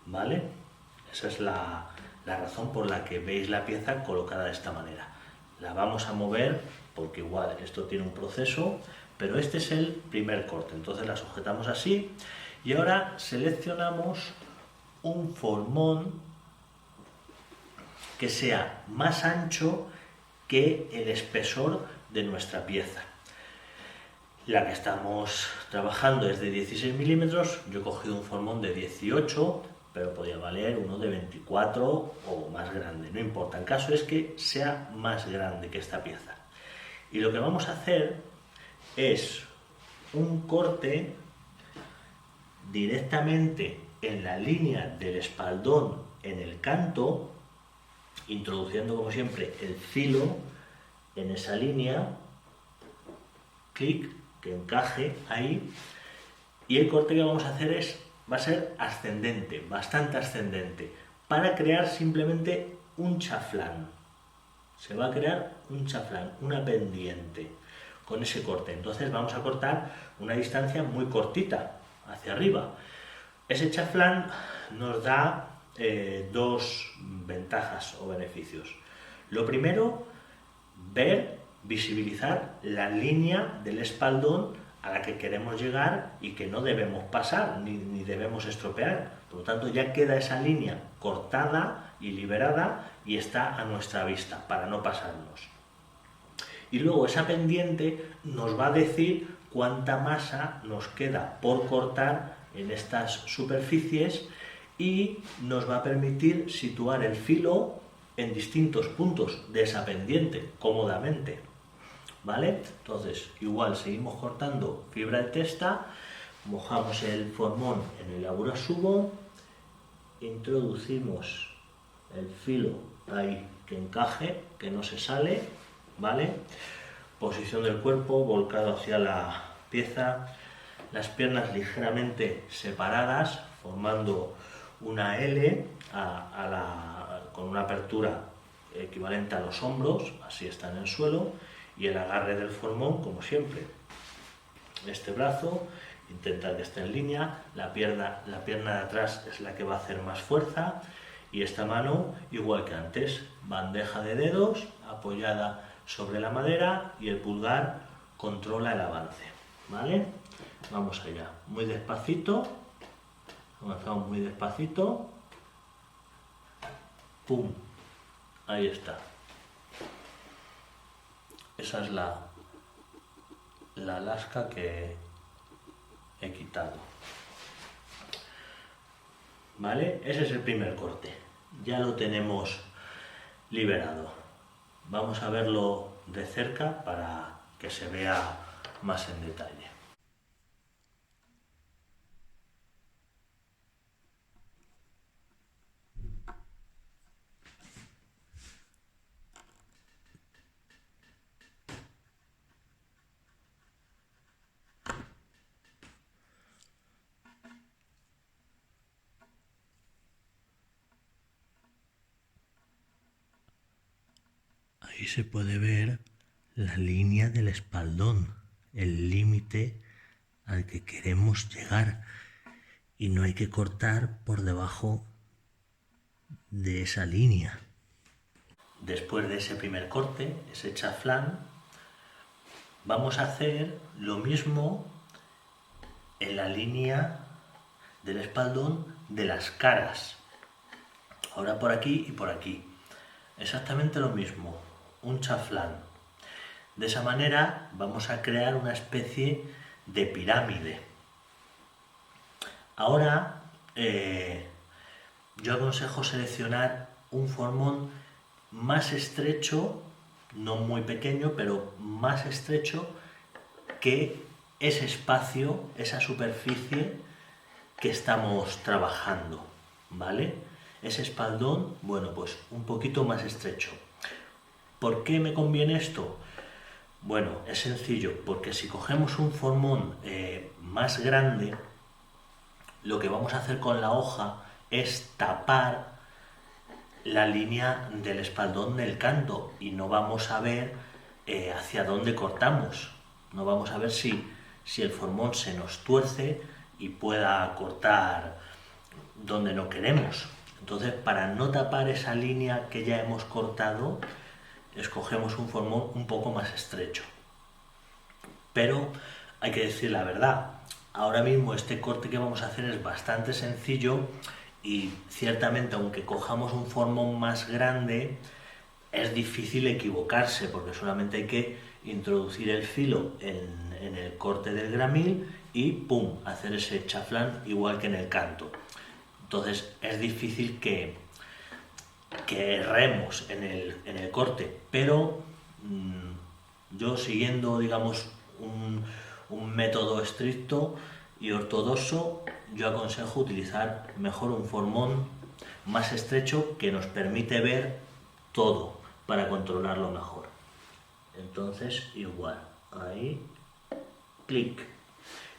¿vale? Esa es la razón por la que veis la pieza colocada de esta manera. La vamos a mover porque igual esto tiene un proceso, pero este es el primer corte. Entonces la sujetamos así y ahora seleccionamos un formón que sea más ancho que el espesor de nuestra pieza. La que estamos trabajando es de 16 milímetros, yo he cogido un formón de 18, pero podría valer uno de 24 o más grande, no importa, el caso es que sea más grande que esta pieza. Y lo que vamos a hacer es un corte directamente en la línea del espaldón en el canto, introduciendo como siempre el filo en esa línea, clic, que encaje ahí, y el corte que vamos a hacer va a ser ascendente, bastante ascendente, para crear simplemente un chaflán. Se va a crear un chaflán, una pendiente con ese corte. Entonces vamos a cortar una distancia muy cortita hacia arriba. Ese chaflán nos da dos ventajas o beneficios. Lo primero, visibilizar la línea del espaldón a la que queremos llegar y que no debemos pasar ni debemos estropear. Por lo tanto, ya queda esa línea cortada y liberada y está a nuestra vista para no pasarnos. Y luego esa pendiente nos va a decir cuánta masa nos queda por cortar en estas superficies y nos va a permitir situar el filo en distintos puntos de esa pendiente cómodamente, ¿vale? Entonces, igual seguimos cortando fibra de testa, mojamos el formón en el aburasubo, introducimos el filo ahí que encaje, que no se sale, ¿vale? Posición del cuerpo volcado hacia la pieza, las piernas ligeramente separadas, formando una L con una apertura equivalente a los hombros, así está en el suelo, y el agarre del formón, como siempre. Este brazo, intentar que esté en línea, la pierna de atrás es la que va a hacer más fuerza, y esta mano, igual que antes, bandeja de dedos apoyada sobre la madera y el pulgar controla el avance, ¿vale? Vamos allá, muy despacito, avanzamos muy despacito, ¡pum! Ahí está. Esa es la lasca que he quitado. ¿Vale? Ese es el primer corte. Ya lo tenemos liberado. Vamos a verlo de cerca para que se vea más en detalle. Ahí se puede ver la línea del espaldón, el límite al que queremos llegar, y no hay que cortar por debajo de esa línea. Después de ese primer corte, ese chaflán, vamos a hacer lo mismo en la línea del espaldón de las caras. Ahora por aquí y por aquí. Exactamente lo mismo, un chaflán. De esa manera vamos a crear una especie de pirámide. Ahora yo aconsejo seleccionar un formón más estrecho, no muy pequeño, pero más estrecho que ese espacio, esa superficie que estamos trabajando, ¿vale? Ese espaldón, bueno, pues un poquito más estrecho. ¿Por qué me conviene esto? Bueno, es sencillo, porque si cogemos un formón más grande, lo que vamos a hacer con la hoja es tapar la línea del espaldón del canto y no vamos a ver hacia dónde cortamos. No vamos a ver si el formón se nos tuerce y pueda cortar donde no queremos. Entonces, para no tapar esa línea que ya hemos cortado, escogemos un formón un poco más estrecho. Pero hay que decir la verdad, ahora mismo este corte que vamos a hacer es bastante sencillo y ciertamente aunque cojamos un formón más grande, es difícil equivocarse porque solamente hay que introducir el filo en el corte del gramil y ¡pum!, hacer ese chaflán igual que en el canto. Entonces es difícil que erremos en el corte, pero yo siguiendo, digamos, un método estricto y ortodoxo, yo aconsejo utilizar mejor un formón más estrecho que nos permite ver todo para controlarlo mejor. Entonces, igual, ahí, clic,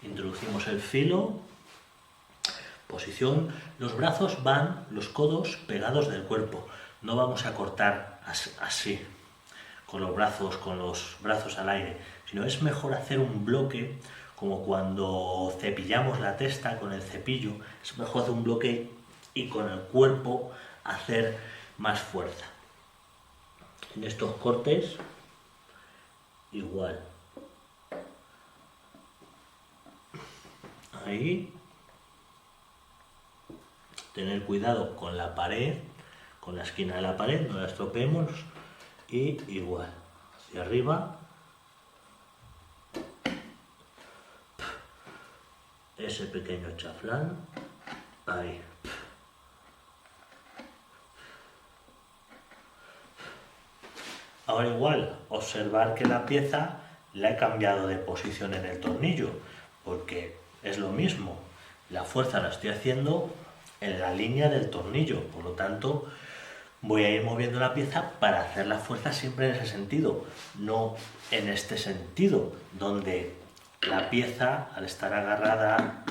introducimos el filo, posición, los brazos van, los codos pegados del cuerpo, no vamos a cortar así, con los brazos al aire, sino es mejor hacer un bloque, como cuando cepillamos la testa con el cepillo, es mejor hacer un bloque y con el cuerpo hacer más fuerza. En estos cortes, igual. Ahí. Tener cuidado con la pared, con la esquina de la pared, no la estropeemos. Y igual, hacia arriba. Ese pequeño chaflán. Ahí. Ahora igual, observar que la pieza la he cambiado de posición en el tornillo, porque es lo mismo, la fuerza la estoy haciendo en la línea del tornillo, por lo tanto voy a ir moviendo la pieza para hacer la fuerza siempre en ese sentido, no en este sentido, donde la pieza, al estar agarrada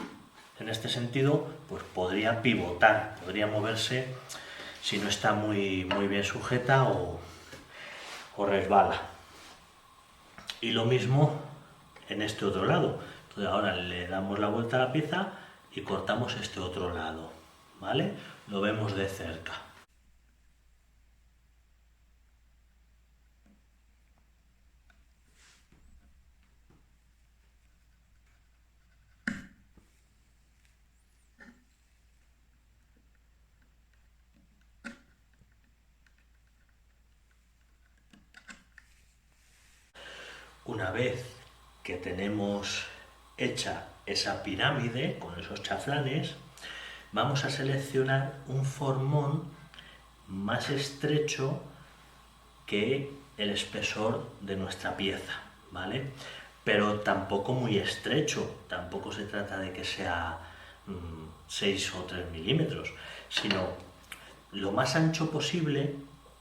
en este sentido, pues podría pivotar, podría moverse si no está muy bien sujeta o resbala. Y lo mismo en este otro lado. Entonces ahora le damos la vuelta a la pieza y cortamos este otro lado, ¿vale? Lo vemos de cerca. Una vez que tenemos hecha esa pirámide con esos chaflanes, vamos a seleccionar un formón más estrecho que el espesor de nuestra pieza, ¿vale? Pero tampoco muy estrecho, tampoco se trata de que sea 6 o 3 milímetros, sino lo más ancho posible,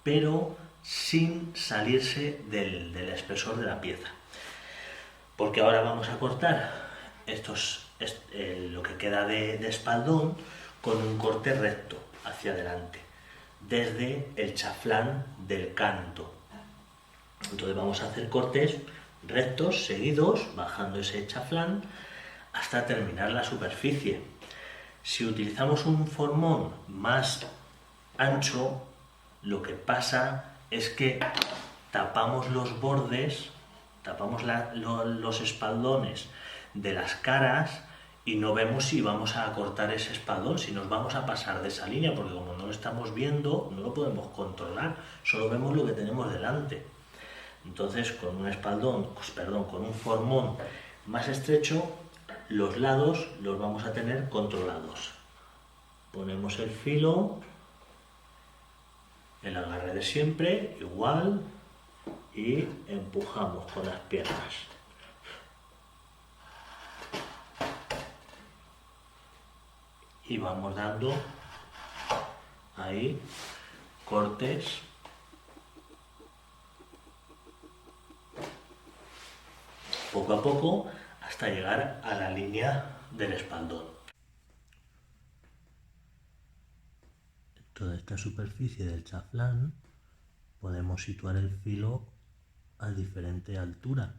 pero sin salirse del espesor de la pieza. Porque ahora vamos a cortar lo que queda de espaldón con un corte recto hacia adelante, desde el chaflán del canto. Entonces vamos a hacer cortes rectos, seguidos, bajando ese chaflán hasta terminar la superficie. Si utilizamos un formón más ancho, lo que pasa es que tapamos los bordes, tapamos los espaldones de las caras y no vemos si vamos a cortar ese espaldón, si nos vamos a pasar de esa línea, porque como no lo estamos viendo, no lo podemos controlar, solo vemos lo que tenemos delante. Entonces, con un espaldón, con un formón más estrecho, los lados los vamos a tener controlados. Ponemos el filo, el agarre de siempre, igual, y empujamos con las piernas. Y vamos dando ahí cortes poco a poco hasta llegar a la línea del espaldón. Toda esta superficie del chaflán podemos situar el filo a diferente altura.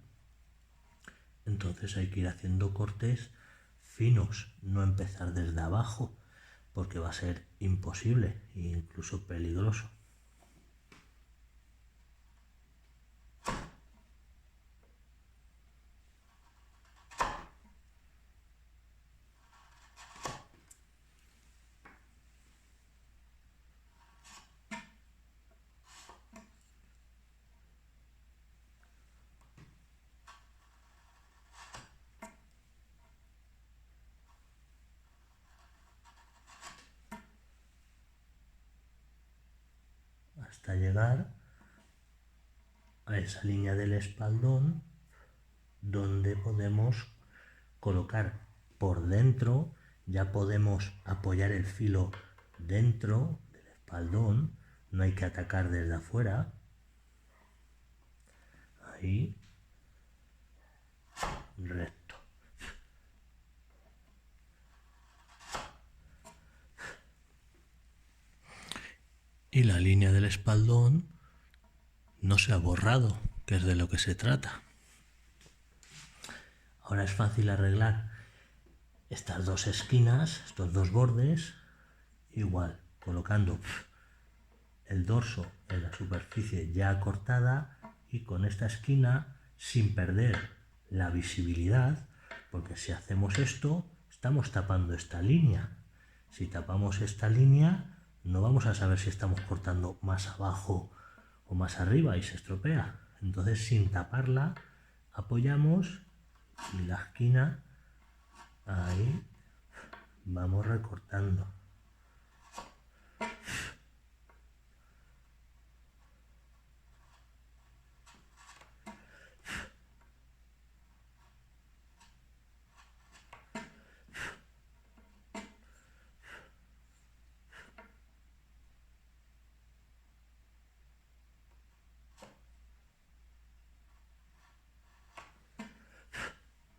Entonces hay que ir haciendo cortes finos, no empezar desde abajo, porque va a ser imposible e incluso peligroso. Hasta llegar a esa línea del espaldón donde podemos colocar por dentro, ya podemos apoyar el filo dentro del espaldón, no hay que atacar desde afuera. Ahí, recto. Y la línea del espaldón no se ha borrado, que es de lo que se trata. Ahora es fácil arreglar estas dos esquinas, estos dos bordes, igual, colocando el dorso en la superficie ya cortada y con esta esquina sin perder la visibilidad, porque si hacemos esto, estamos tapando esta línea. Si tapamos esta línea, no vamos a saber si estamos cortando más abajo o más arriba y se estropea. Entonces, sin taparla, apoyamos y la esquina, ahí, vamos recortando.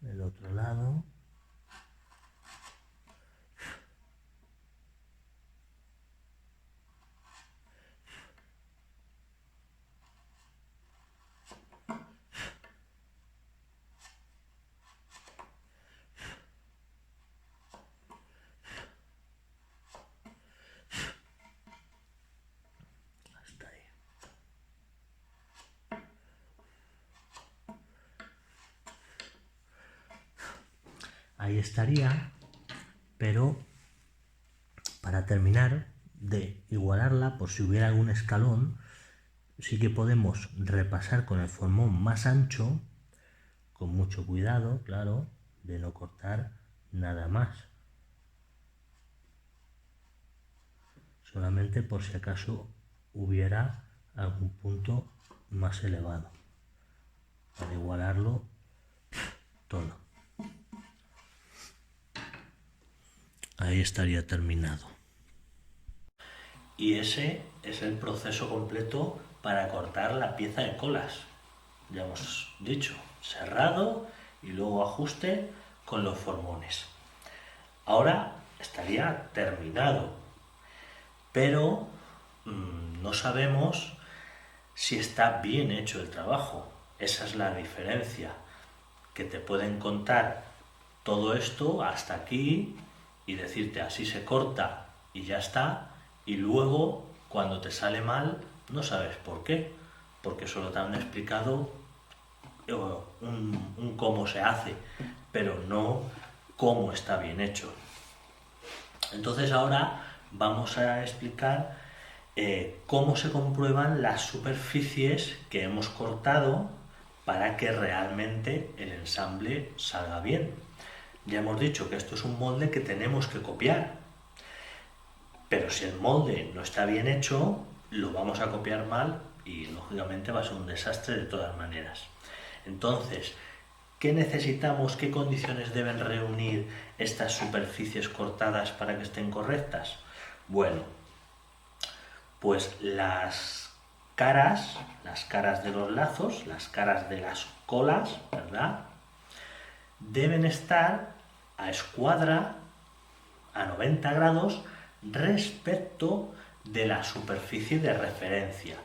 El otro lado. Hasta ahí. Ahí estaría, pero para terminar de igualarla, por si hubiera algún escalón, sí que podemos repasar con el formón más ancho, con mucho cuidado, claro, de no cortar nada más. Solamente por si acaso hubiera algún punto más elevado, para igualarlo todo. Ahí estaría terminado. Y ese es el proceso completo para cortar la pieza de colas. Ya hemos dicho, cerrado y luego ajuste con los formones. Ahora estaría terminado, pero no sabemos si está bien hecho el trabajo. Esa es la diferencia, que te pueden contar todo esto hasta aquí y decirte así se corta y ya está, y luego cuando te sale mal no sabes por qué, porque solo te han explicado un cómo se hace, pero no cómo está bien hecho. Entonces ahora vamos a explicar cómo se comprueban las superficies que hemos cortado para que realmente el ensamble salga bien. Ya hemos dicho que esto es un molde que tenemos que copiar, pero si el molde no está bien hecho, lo vamos a copiar mal y lógicamente va a ser un desastre de todas maneras. Entonces, ¿qué necesitamos? ¿Qué condiciones deben reunir estas superficies cortadas para que estén correctas? Bueno, pues las caras de los lazos, las caras de las colas, ¿verdad? Deben estar a escuadra, a 90 grados, respecto de la superficie de referencia,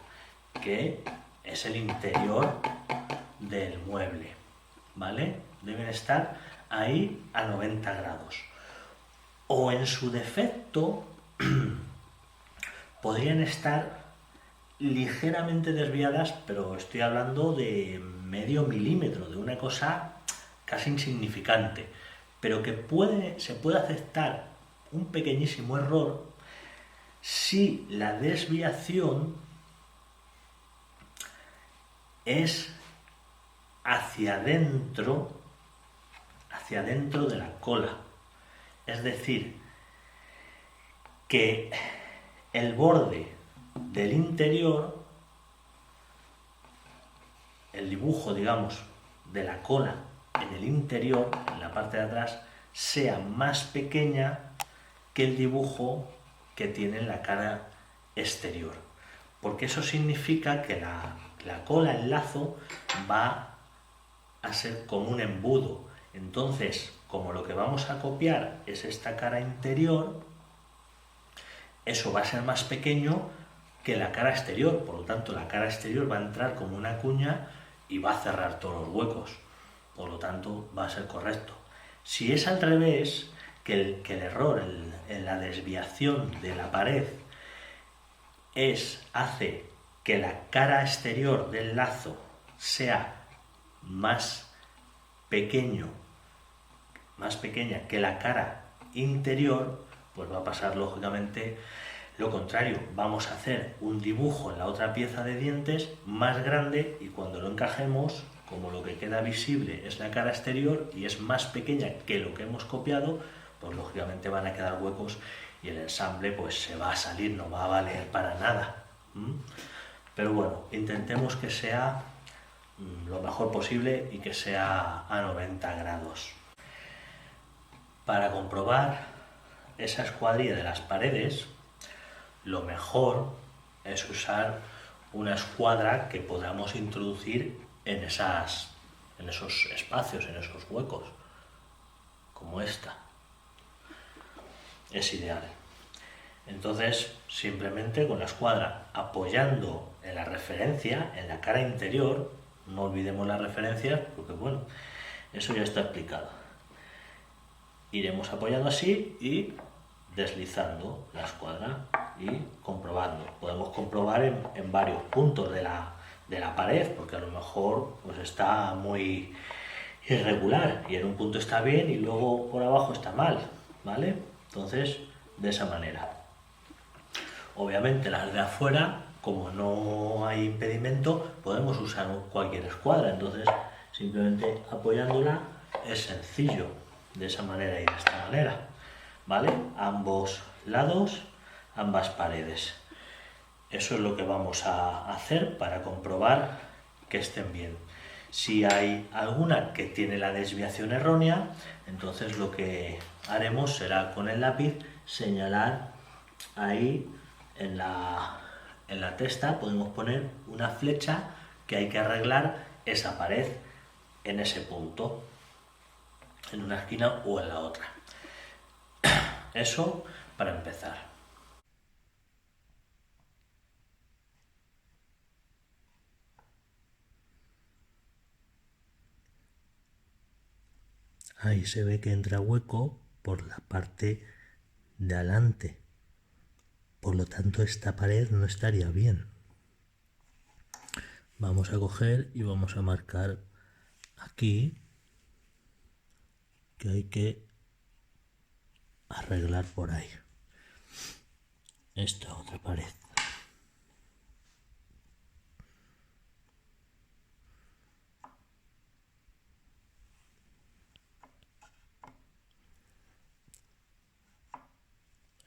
que es el interior del mueble, ¿vale? Deben estar ahí a 90 grados. O en su defecto, podrían estar ligeramente desviadas, pero estoy hablando de medio milímetro, de una cosa casi insignificante, pero que se puede aceptar un pequeñísimo error si la desviación es hacia adentro de la cola. Es decir, que el borde del interior, el dibujo, digamos, de la cola en el interior, en la parte de atrás, sea más pequeña que el dibujo que tiene en la cara exterior. Porque eso significa que la cola, el lazo, va a ser como un embudo. Entonces, como lo que vamos a copiar es esta cara interior, eso va a ser más pequeño que la cara exterior, por lo tanto la cara exterior va a entrar como una cuña y va a cerrar todos los huecos, por lo tanto va a ser correcto. Si es al revés, que el error en la desviación de la pared hace que la cara exterior del lazo sea más pequeña que la cara interior, pues va a pasar lógicamente lo contrario. Vamos a hacer un dibujo en la otra pieza de dientes más grande y cuando lo encajemos, como lo que queda visible es la cara exterior y es más pequeña que lo que hemos copiado, pues lógicamente van a quedar huecos y el ensamble pues se va a salir, no va a valer para nada. Pero bueno, intentemos que sea lo mejor posible y que sea a 90 grados. Para comprobar esa escuadrilla de las paredes, lo mejor es usar una escuadra que podamos introducir en esos espacios, en esos huecos, como esta. Es ideal. Entonces, simplemente con la escuadra apoyando en la referencia, en la cara interior, no olvidemos las referencias porque, bueno, eso ya está explicado. Iremos apoyando así y deslizando la escuadra y comprobando. Podemos comprobar en varios puntos de la pared, porque a lo mejor pues está muy irregular y en un punto está bien y luego por abajo está mal, ¿vale? Entonces, de esa manera. Obviamente las de afuera, como no hay impedimento, podemos usar cualquier escuadra, entonces simplemente apoyándola es sencillo, de esa manera y de esta manera, ¿vale? Ambos lados, ambas paredes. Eso es lo que vamos a hacer para comprobar que estén bien. Si hay alguna que tiene la desviación errónea, entonces lo que haremos será con el lápiz señalar ahí en la testa, podemos poner una flecha que hay que arreglar esa pared en ese punto, en una esquina o en la otra. Eso para empezar. Ahí se ve que entra hueco por la parte de adelante. Por lo tanto, esta pared no estaría bien. Vamos a coger y vamos a marcar aquí que hay que arreglar por ahí esta otra pared.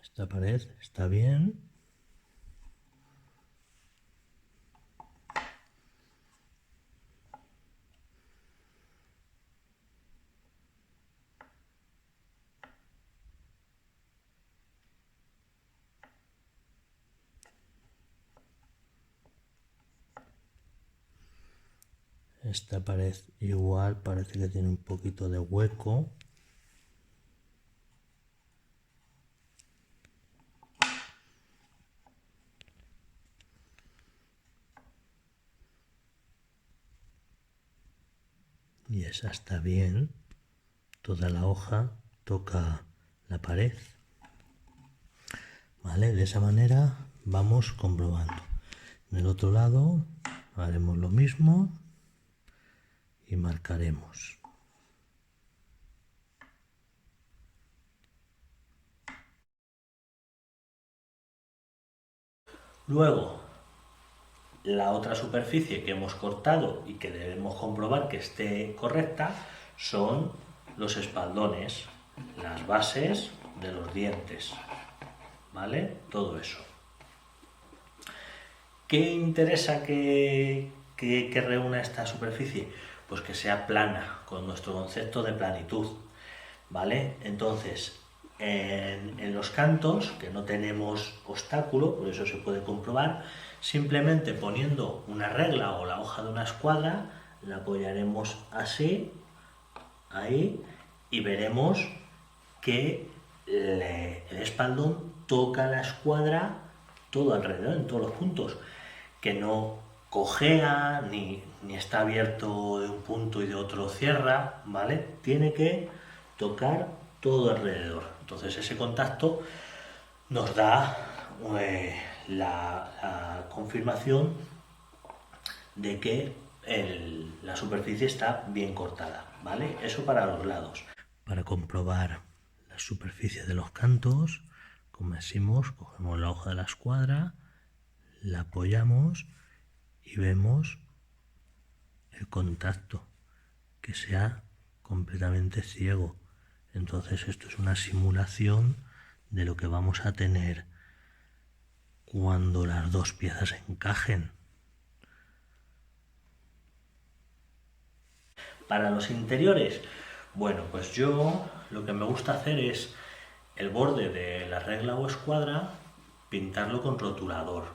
Esta pared está bien. Esta pared igual parece que tiene un poquito de hueco. Y esa está bien. Toda la hoja toca la pared. ¿Vale? De esa manera vamos comprobando. En el otro lado haremos lo mismo y marcaremos. Luego, la otra superficie que hemos cortado y que debemos comprobar que esté correcta son los espaldones, las bases de los dientes, ¿vale? Todo eso. ¿Qué interesa que reúna esta superficie? Pues que sea plana, con nuestro concepto de planitud, ¿vale? Entonces, en los cantos, que no tenemos obstáculo, por eso se puede comprobar, simplemente poniendo una regla o la hoja de una escuadra, la apoyaremos así, ahí, y veremos que el espaldón toca la escuadra todo alrededor, en todos los puntos, que no cojea ni está abierto de un punto y de otro cierra, ¿vale? Tiene que tocar todo alrededor. Entonces ese contacto nos da la confirmación de que la superficie está bien cortada, ¿vale? Eso para los lados. Para comprobar la superficie de los cantos, como decimos, cogemos la hoja de la escuadra, la apoyamos y vemos el contacto, que sea completamente ciego. Entonces esto es una simulación de lo que vamos a tener cuando las dos piezas encajen. Para los interiores, bueno, pues yo lo que me gusta hacer es el borde de la regla o escuadra pintarlo con rotulador.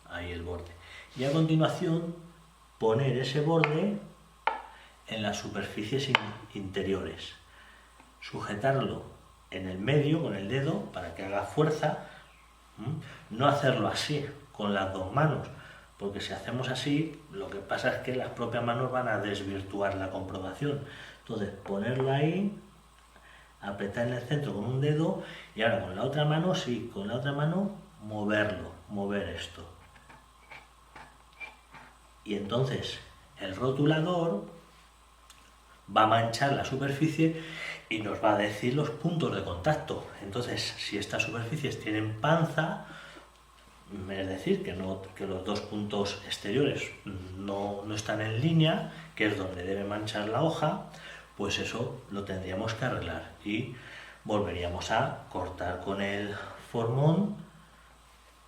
Ahí el borde. Y a continuación poner ese borde en las superficies interiores. Sujetarlo en el medio con el dedo para que haga fuerza. No hacerlo así, con las dos manos, porque si hacemos así, lo que pasa es que las propias manos van a desvirtuar la comprobación. Entonces, ponerlo ahí, apretar en el centro con un dedo y ahora con la otra mano, sí, con la otra mano mover esto. Y entonces el rotulador va a manchar la superficie y nos va a decir los puntos de contacto. Entonces, si estas superficies tienen panza, es decir, que los dos puntos exteriores no están en línea, que es donde debe manchar la hoja, pues eso lo tendríamos que arreglar y volveríamos a cortar con el formón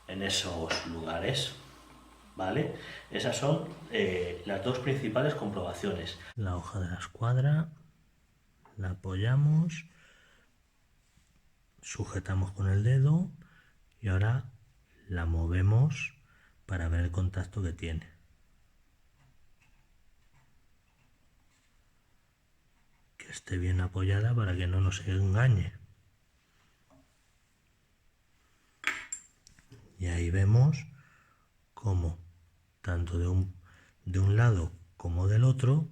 en esos lugares, ¿vale? Esas son las dos principales comprobaciones. La hoja de la escuadra la apoyamos, sujetamos con el dedo y ahora la movemos para ver el contacto que tiene. Que esté bien apoyada para que no nos engañe. Y ahí vemos cómo tanto de un lado como del otro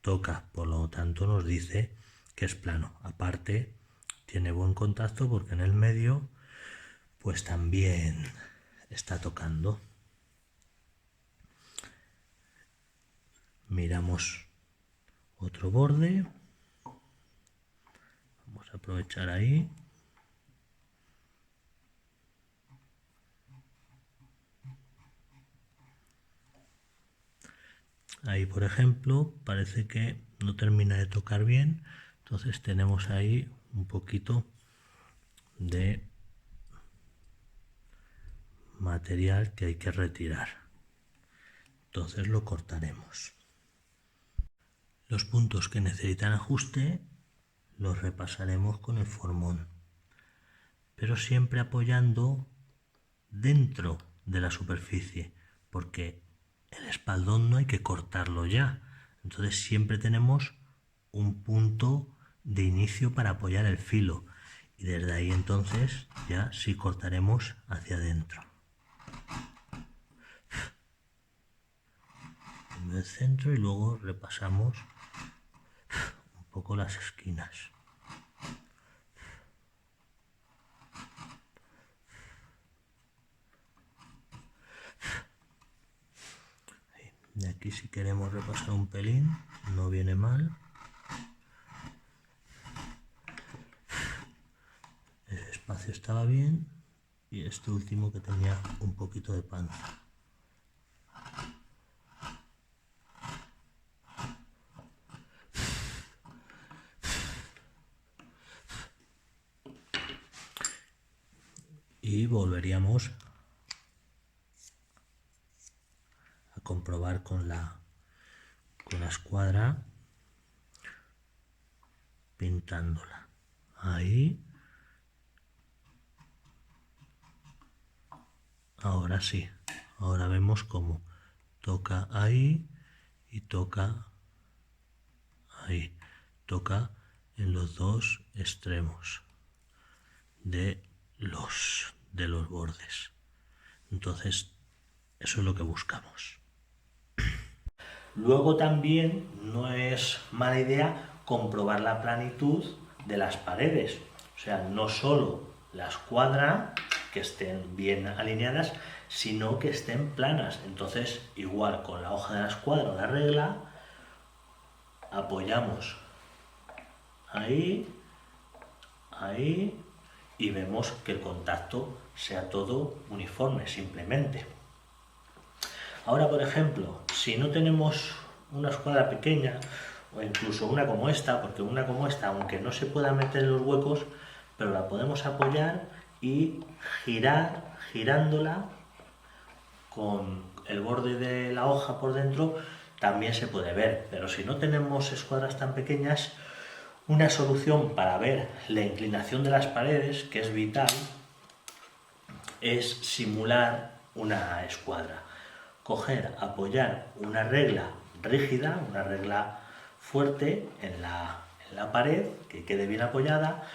toca, por lo tanto nos dice que es plano. Aparte tiene buen contacto porque en el medio pues también está tocando. Miramos otro borde. Vamos a aprovechar ahí. Ahí, por ejemplo, parece que no termina de tocar bien, entonces tenemos ahí un poquito de material que hay que retirar. Entonces lo cortaremos. Los puntos que necesitan ajuste los repasaremos con el formón, pero siempre apoyando dentro de la superficie, porque el espaldón no hay que cortarlo ya, entonces siempre tenemos un punto de inicio para apoyar el filo y desde ahí entonces ya sí cortaremos hacia adentro. En el centro y luego repasamos un poco las esquinas. De aquí si queremos repasar un pelín, no viene mal. Ese espacio estaba bien y este último que tenía un poquito de panza. Y volveríamos a comprobar con la escuadra pintándola. Ahí. Ahora sí. Ahora vemos cómo toca ahí y toca ahí. Toca en los dos extremos de los bordes. Entonces, eso es lo que buscamos. Luego también no es mala idea comprobar la planitud de las paredes. O sea, no solo la escuadra, que estén bien alineadas, sino que estén planas. Entonces, igual con la hoja de la escuadra o la regla, apoyamos ahí, ahí, y vemos que el contacto sea todo uniforme, simplemente. Ahora, por ejemplo, si no tenemos una escuadra pequeña, o incluso una como esta, porque una como esta, aunque no se pueda meter en los huecos, pero la podemos apoyar y girándola con el borde de la hoja por dentro, también se puede ver. Pero si no tenemos escuadras tan pequeñas, una solución para ver la inclinación de las paredes, que es vital, es simular una escuadra. Coger, apoyar una regla rígida, una regla fuerte en la pared, que quede bien apoyada,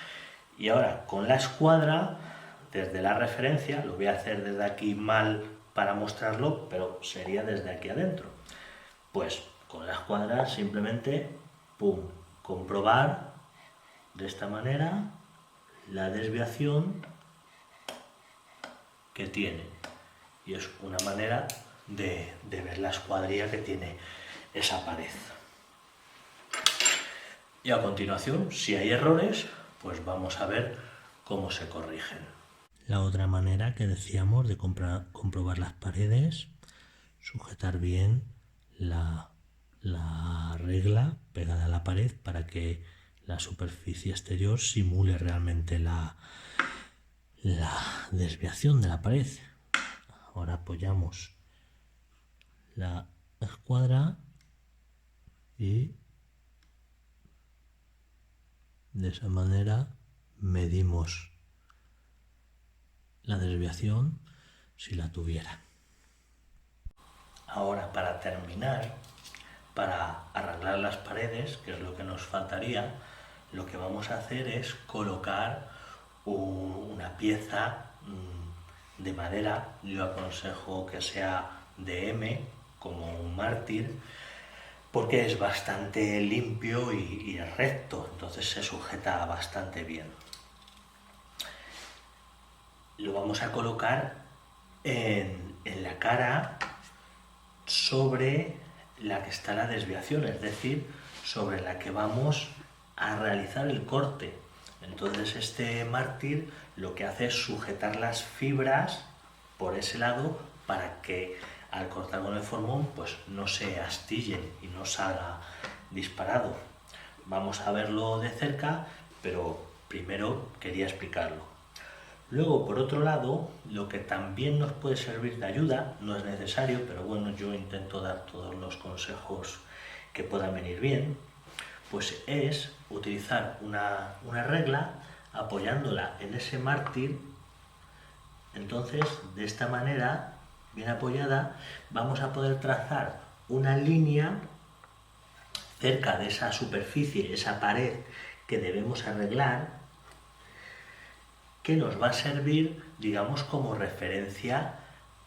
y ahora con la escuadra, desde la referencia, lo voy a hacer desde aquí mal para mostrarlo, pero sería desde aquí adentro. Pues con la escuadra simplemente, pum, comprobar de esta manera la desviación que tiene. Y es una manera de ver la escuadrilla que tiene esa pared. Y a continuación, si hay errores, pues vamos a ver cómo se corrigen. La otra manera que decíamos de comprobar las paredes, sujetar bien la regla pegada a la pared para que la superficie exterior simule realmente la desviación de la pared. Ahora apoyamos la escuadra y de esa manera medimos la desviación si la tuviera. Ahora, para terminar, para arreglar las paredes, que es lo que nos faltaría, lo que vamos a hacer es colocar una pieza de madera. Yo aconsejo que sea de M, como un mártir, porque es bastante limpio y recto, entonces se sujeta bastante bien. Lo vamos a colocar en la cara sobre la que está la desviación, es decir, sobre la que vamos a realizar el corte. Entonces este mártir lo que hace es sujetar las fibras por ese lado para que al cortar con el formón pues no se astillen y no salga disparado. Vamos a verlo de cerca, pero primero quería explicarlo. Luego, por otro lado, lo que también nos puede servir de ayuda, no es necesario, pero bueno, yo intento dar todos los consejos que puedan venir bien, pues es utilizar una regla apoyándola en ese mártir. Entonces, de esta manera, bien apoyada, vamos a poder trazar una línea cerca de esa superficie, esa pared que debemos arreglar, que nos va a servir, digamos, como referencia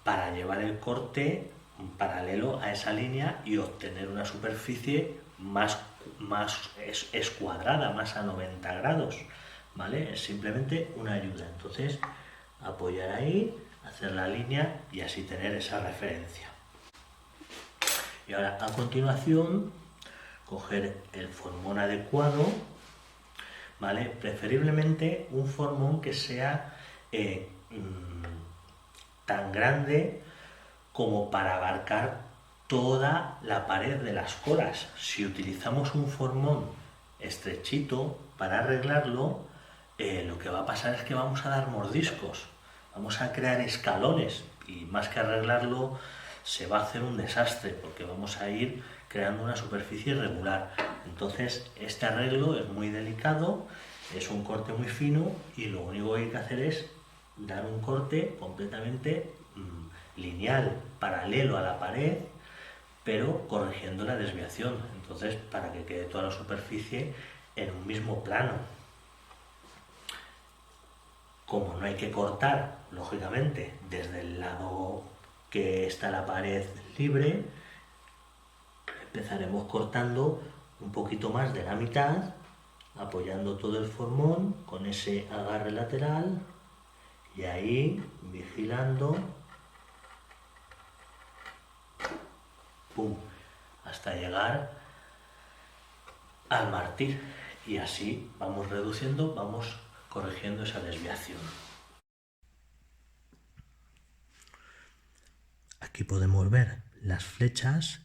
para llevar el corte paralelo a esa línea y obtener una superficie más escuadrada, más a 90 grados, ¿vale? Es simplemente una ayuda. Entonces, apoyar ahí, hacer la línea y así tener esa referencia. Y ahora, a continuación, coger el formón adecuado, ¿vale? Preferiblemente un formón que sea tan grande como para abarcar toda la pared de las colas. Si utilizamos un formón estrechito para arreglarlo, lo que va a pasar es que vamos a dar mordiscos, vamos a crear escalones y más que arreglarlo se va a hacer un desastre porque vamos a ir creando una superficie irregular. Entonces este arreglo es muy delicado, es un corte muy fino y lo único que hay que hacer es dar un corte completamente lineal, paralelo a la pared, pero corrigiendo la desviación. Entonces, para que quede toda la superficie en un mismo plano. Como no hay que cortar, lógicamente, desde el lado que está la pared libre, empezaremos cortando un poquito más de la mitad, apoyando todo el formón con ese agarre lateral y ahí vigilando, pum, hasta llegar al mártir, y así vamos reduciendo, vamos corrigiendo esa desviación. Aquí podemos ver las flechas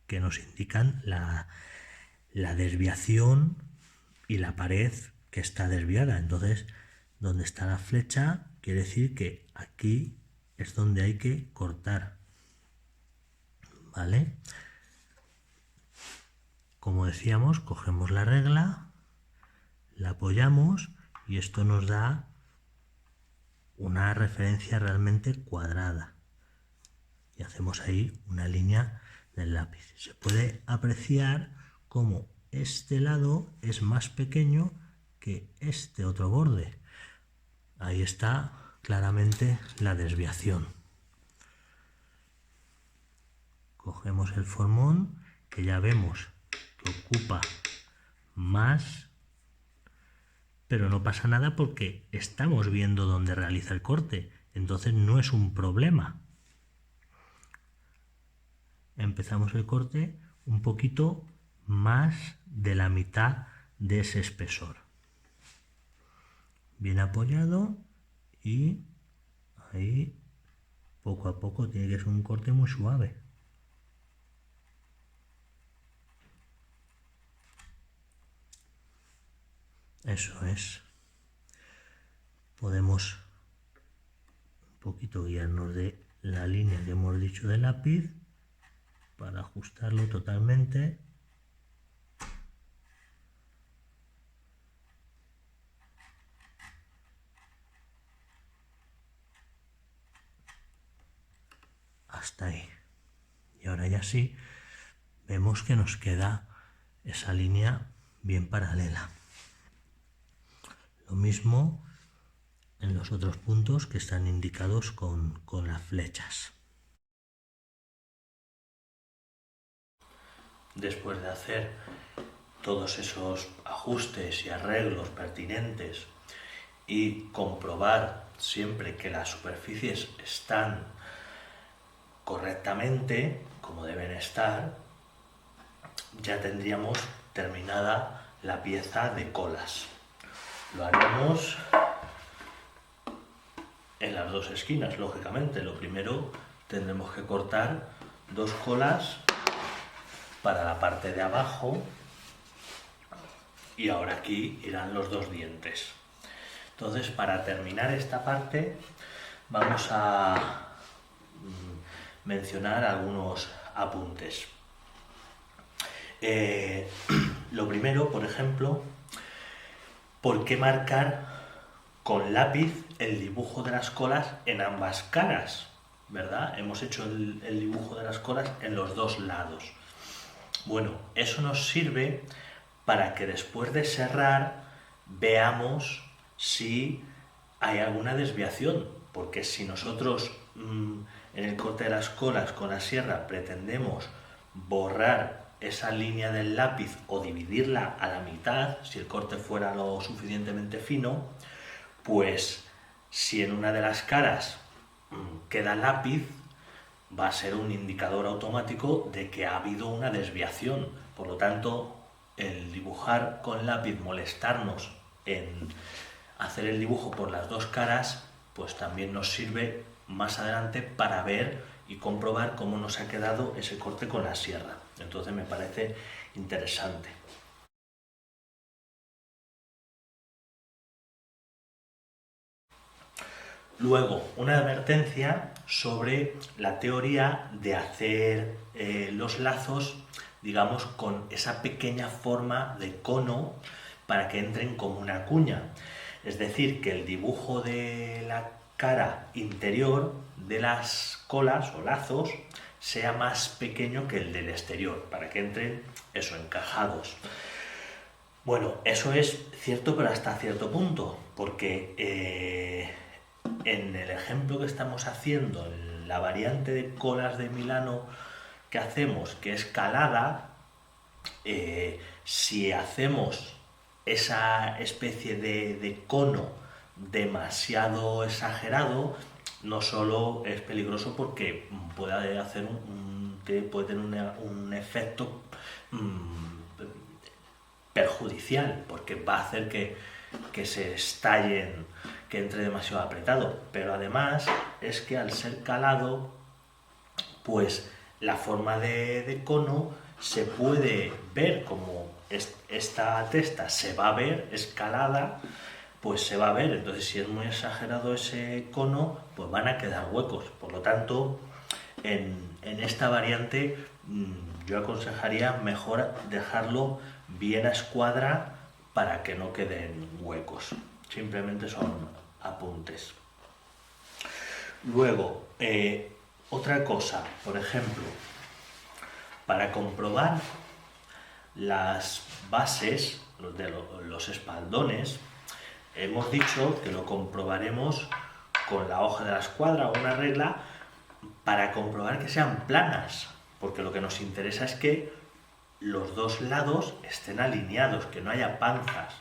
que nos indican la desviación y la pared que está desviada. Entonces, donde está la flecha quiere decir que aquí es donde hay que cortar, ¿vale? Como decíamos, cogemos la regla, la apoyamos y esto nos da una referencia realmente cuadrada y hacemos ahí una línea del lápiz. Se puede apreciar cómo este lado es más pequeño que este otro borde. Ahí está claramente la desviación. Cogemos el formón, que ya vemos que ocupa más, pero no pasa nada porque estamos viendo dónde realiza el corte, entonces no es un problema. Empezamos el corte un poquito más de la mitad de ese espesor. Bien apoyado y ahí poco a poco tiene que ser un corte muy suave. Eso es. Podemos un poquito guiarnos de la línea que hemos dicho del lápiz para ajustarlo totalmente. Hasta ahí. Y ahora ya sí vemos que nos queda esa línea bien paralela. Lo mismo en los otros puntos que están indicados con las flechas. Después de hacer todos esos ajustes y arreglos pertinentes y comprobar siempre que las superficies están correctamente como deben estar, ya tendríamos terminada la pieza de colas. lo haremos en las dos esquinas, lógicamente. Lo primero tendremos que cortar 2 colas para la parte de abajo y ahora aquí irán los 2 dientes. Entonces, para terminar esta parte vamos a mencionar algunos apuntes. Lo primero, por ejemplo, ¿por qué marcar con lápiz el dibujo de las colas en ambas caras? ¿Verdad? Hemos hecho el dibujo de las colas en los 2 lados. Bueno, eso nos sirve para que después de serrar veamos si hay alguna desviación, porque si nosotros en el corte de las colas con la sierra pretendemos borrar esa línea del lápiz o dividirla a la mitad, si el corte fuera lo suficientemente fino, pues si en una de las caras queda lápiz, va a ser un indicador automático de que ha habido una desviación. Por lo tanto, el dibujar con lápiz, molestarnos en hacer el dibujo por las 2 caras, pues también nos sirve más adelante para ver y comprobar cómo nos ha quedado ese corte con la sierra. Entonces me parece interesante. Luego, una advertencia sobre la teoría de hacer los lazos, digamos, con esa pequeña forma de cono para que entren como una cuña. Es decir, que el dibujo de la cara interior de las colas o lazos sea más pequeño que el del exterior, para que entren eso, encajados. Bueno, eso es cierto, pero hasta cierto punto, porque en el ejemplo que estamos haciendo, en la variante de colas de Milano que hacemos, que es calada, si hacemos esa especie de cono demasiado exagerado, no solo es peligroso porque puede hacer puede tener un efecto perjudicial, porque va a hacer que se estallen, que entre demasiado apretado, pero además es que al ser calado, pues la forma de cono se puede ver, como esta testa se va a ver escalada, pues se va a ver. Entonces, si es muy exagerado ese cono, pues van a quedar huecos. Por lo tanto, en esta variante yo aconsejaría mejor dejarlo bien a escuadra para que no queden huecos. Simplemente son apuntes. Luego, otra cosa, por ejemplo, para comprobar las bases de los espaldones, hemos dicho que lo comprobaremos con la hoja de la escuadra o una regla para comprobar que sean planas, porque lo que nos interesa es que los 2 lados estén alineados, que no haya panzas.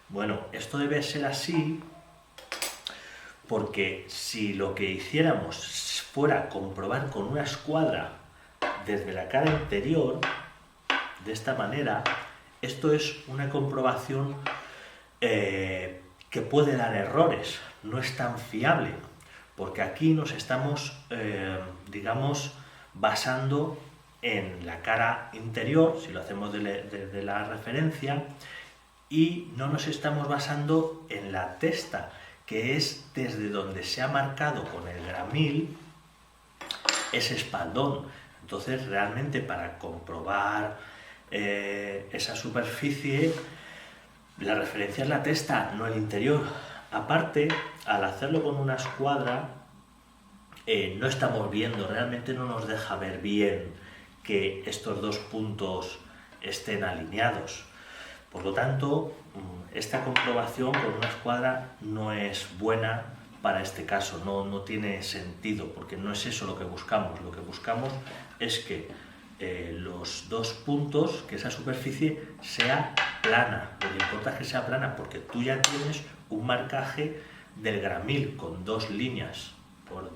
Bueno, esto debe ser así porque si lo que hiciéramos fuera comprobar con una escuadra desde la cara interior, de esta manera, esto es una comprobación que puede dar errores, no es tan fiable, porque aquí nos estamos, digamos, basando en la cara interior, si lo hacemos desde la referencia, y no nos estamos basando en la testa, que es desde donde se ha marcado con el gramil ese espaldón. Entonces, realmente para comprobar esa superficie, la referencia es la testa, no el interior. Aparte, al hacerlo con una escuadra, no estamos viendo, realmente no nos deja ver bien que estos 2 puntos estén alineados. Por lo tanto, esta comprobación con una escuadra no es buena para este caso, no tiene sentido, porque no es eso lo que buscamos. Lo que buscamos es que los 2 puntos, que esa superficie sea plana. Lo que importa es que sea plana, porque tú ya tienes un marcaje del gramil con 2 líneas,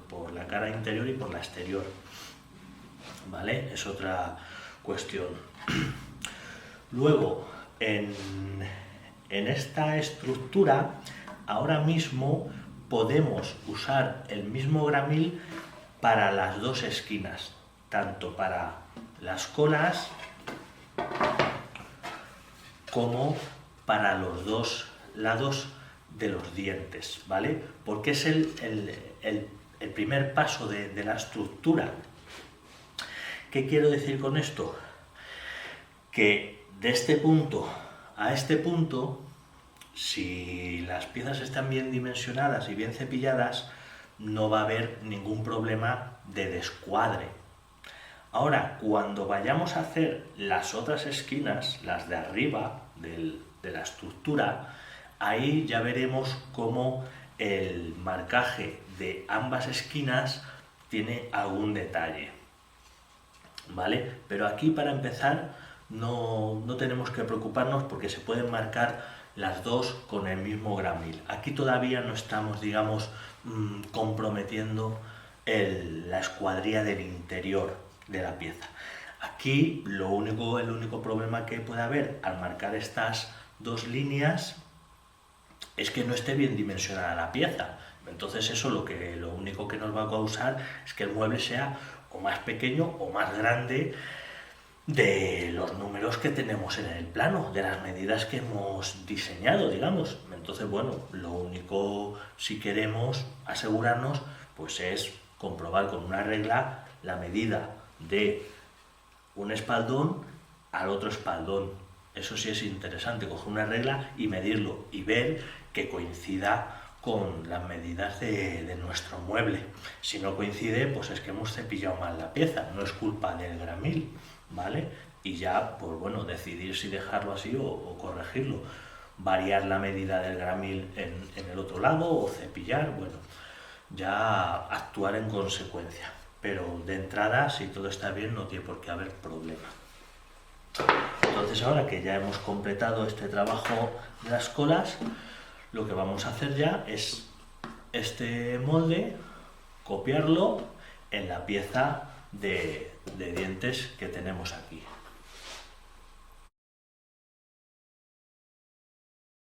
por la cara interior y por la exterior. ¿Vale? Es otra cuestión. Luego, en en esta estructura ahora mismo podemos usar el mismo gramil para las dos esquinas, tanto para las colas como para los dos lados de los dientes, ¿vale? Porque es el primer paso de la estructura. ¿Qué quiero decir con esto? Que de este punto a este punto, si las piezas están bien dimensionadas y bien cepilladas, no va a haber ningún problema de descuadre. Ahora, cuando vayamos a hacer las otras esquinas, las de arriba de la estructura, ahí ya veremos cómo el marcaje de ambas esquinas tiene algún detalle, ¿vale? Pero aquí, para empezar, no tenemos que preocuparnos porque se pueden marcar las dos con el mismo gramil. Aquí todavía no estamos, digamos, comprometiendo la escuadría del interior de la pieza. Aquí el único problema que puede haber al marcar estas dos líneas es que no esté bien dimensionada la pieza. Entonces eso lo único que nos va a causar es que el mueble sea o más pequeño o más grande de los números que tenemos en el plano, de las medidas que hemos diseñado, digamos. Entonces, bueno, lo único, si queremos asegurarnos, pues es comprobar con una regla la medida de un espaldón al otro espaldón. Eso sí es interesante, coger una regla y medirlo y ver que coincida con las medidas de nuestro mueble. Si no coincide, pues es que hemos cepillado mal la pieza, no es culpa del gramil, ¿vale? Y ya, pues bueno, decidir si dejarlo así o corregirlo. Variar la medida del gramil en el otro lado o cepillar, bueno, ya actuar en consecuencia. Pero de entrada, si todo está bien, no tiene por qué haber problema. Entonces, ahora que ya hemos completado este trabajo de las colas, lo que vamos a hacer ya es este molde, copiarlo en la pieza de dientes que tenemos aquí.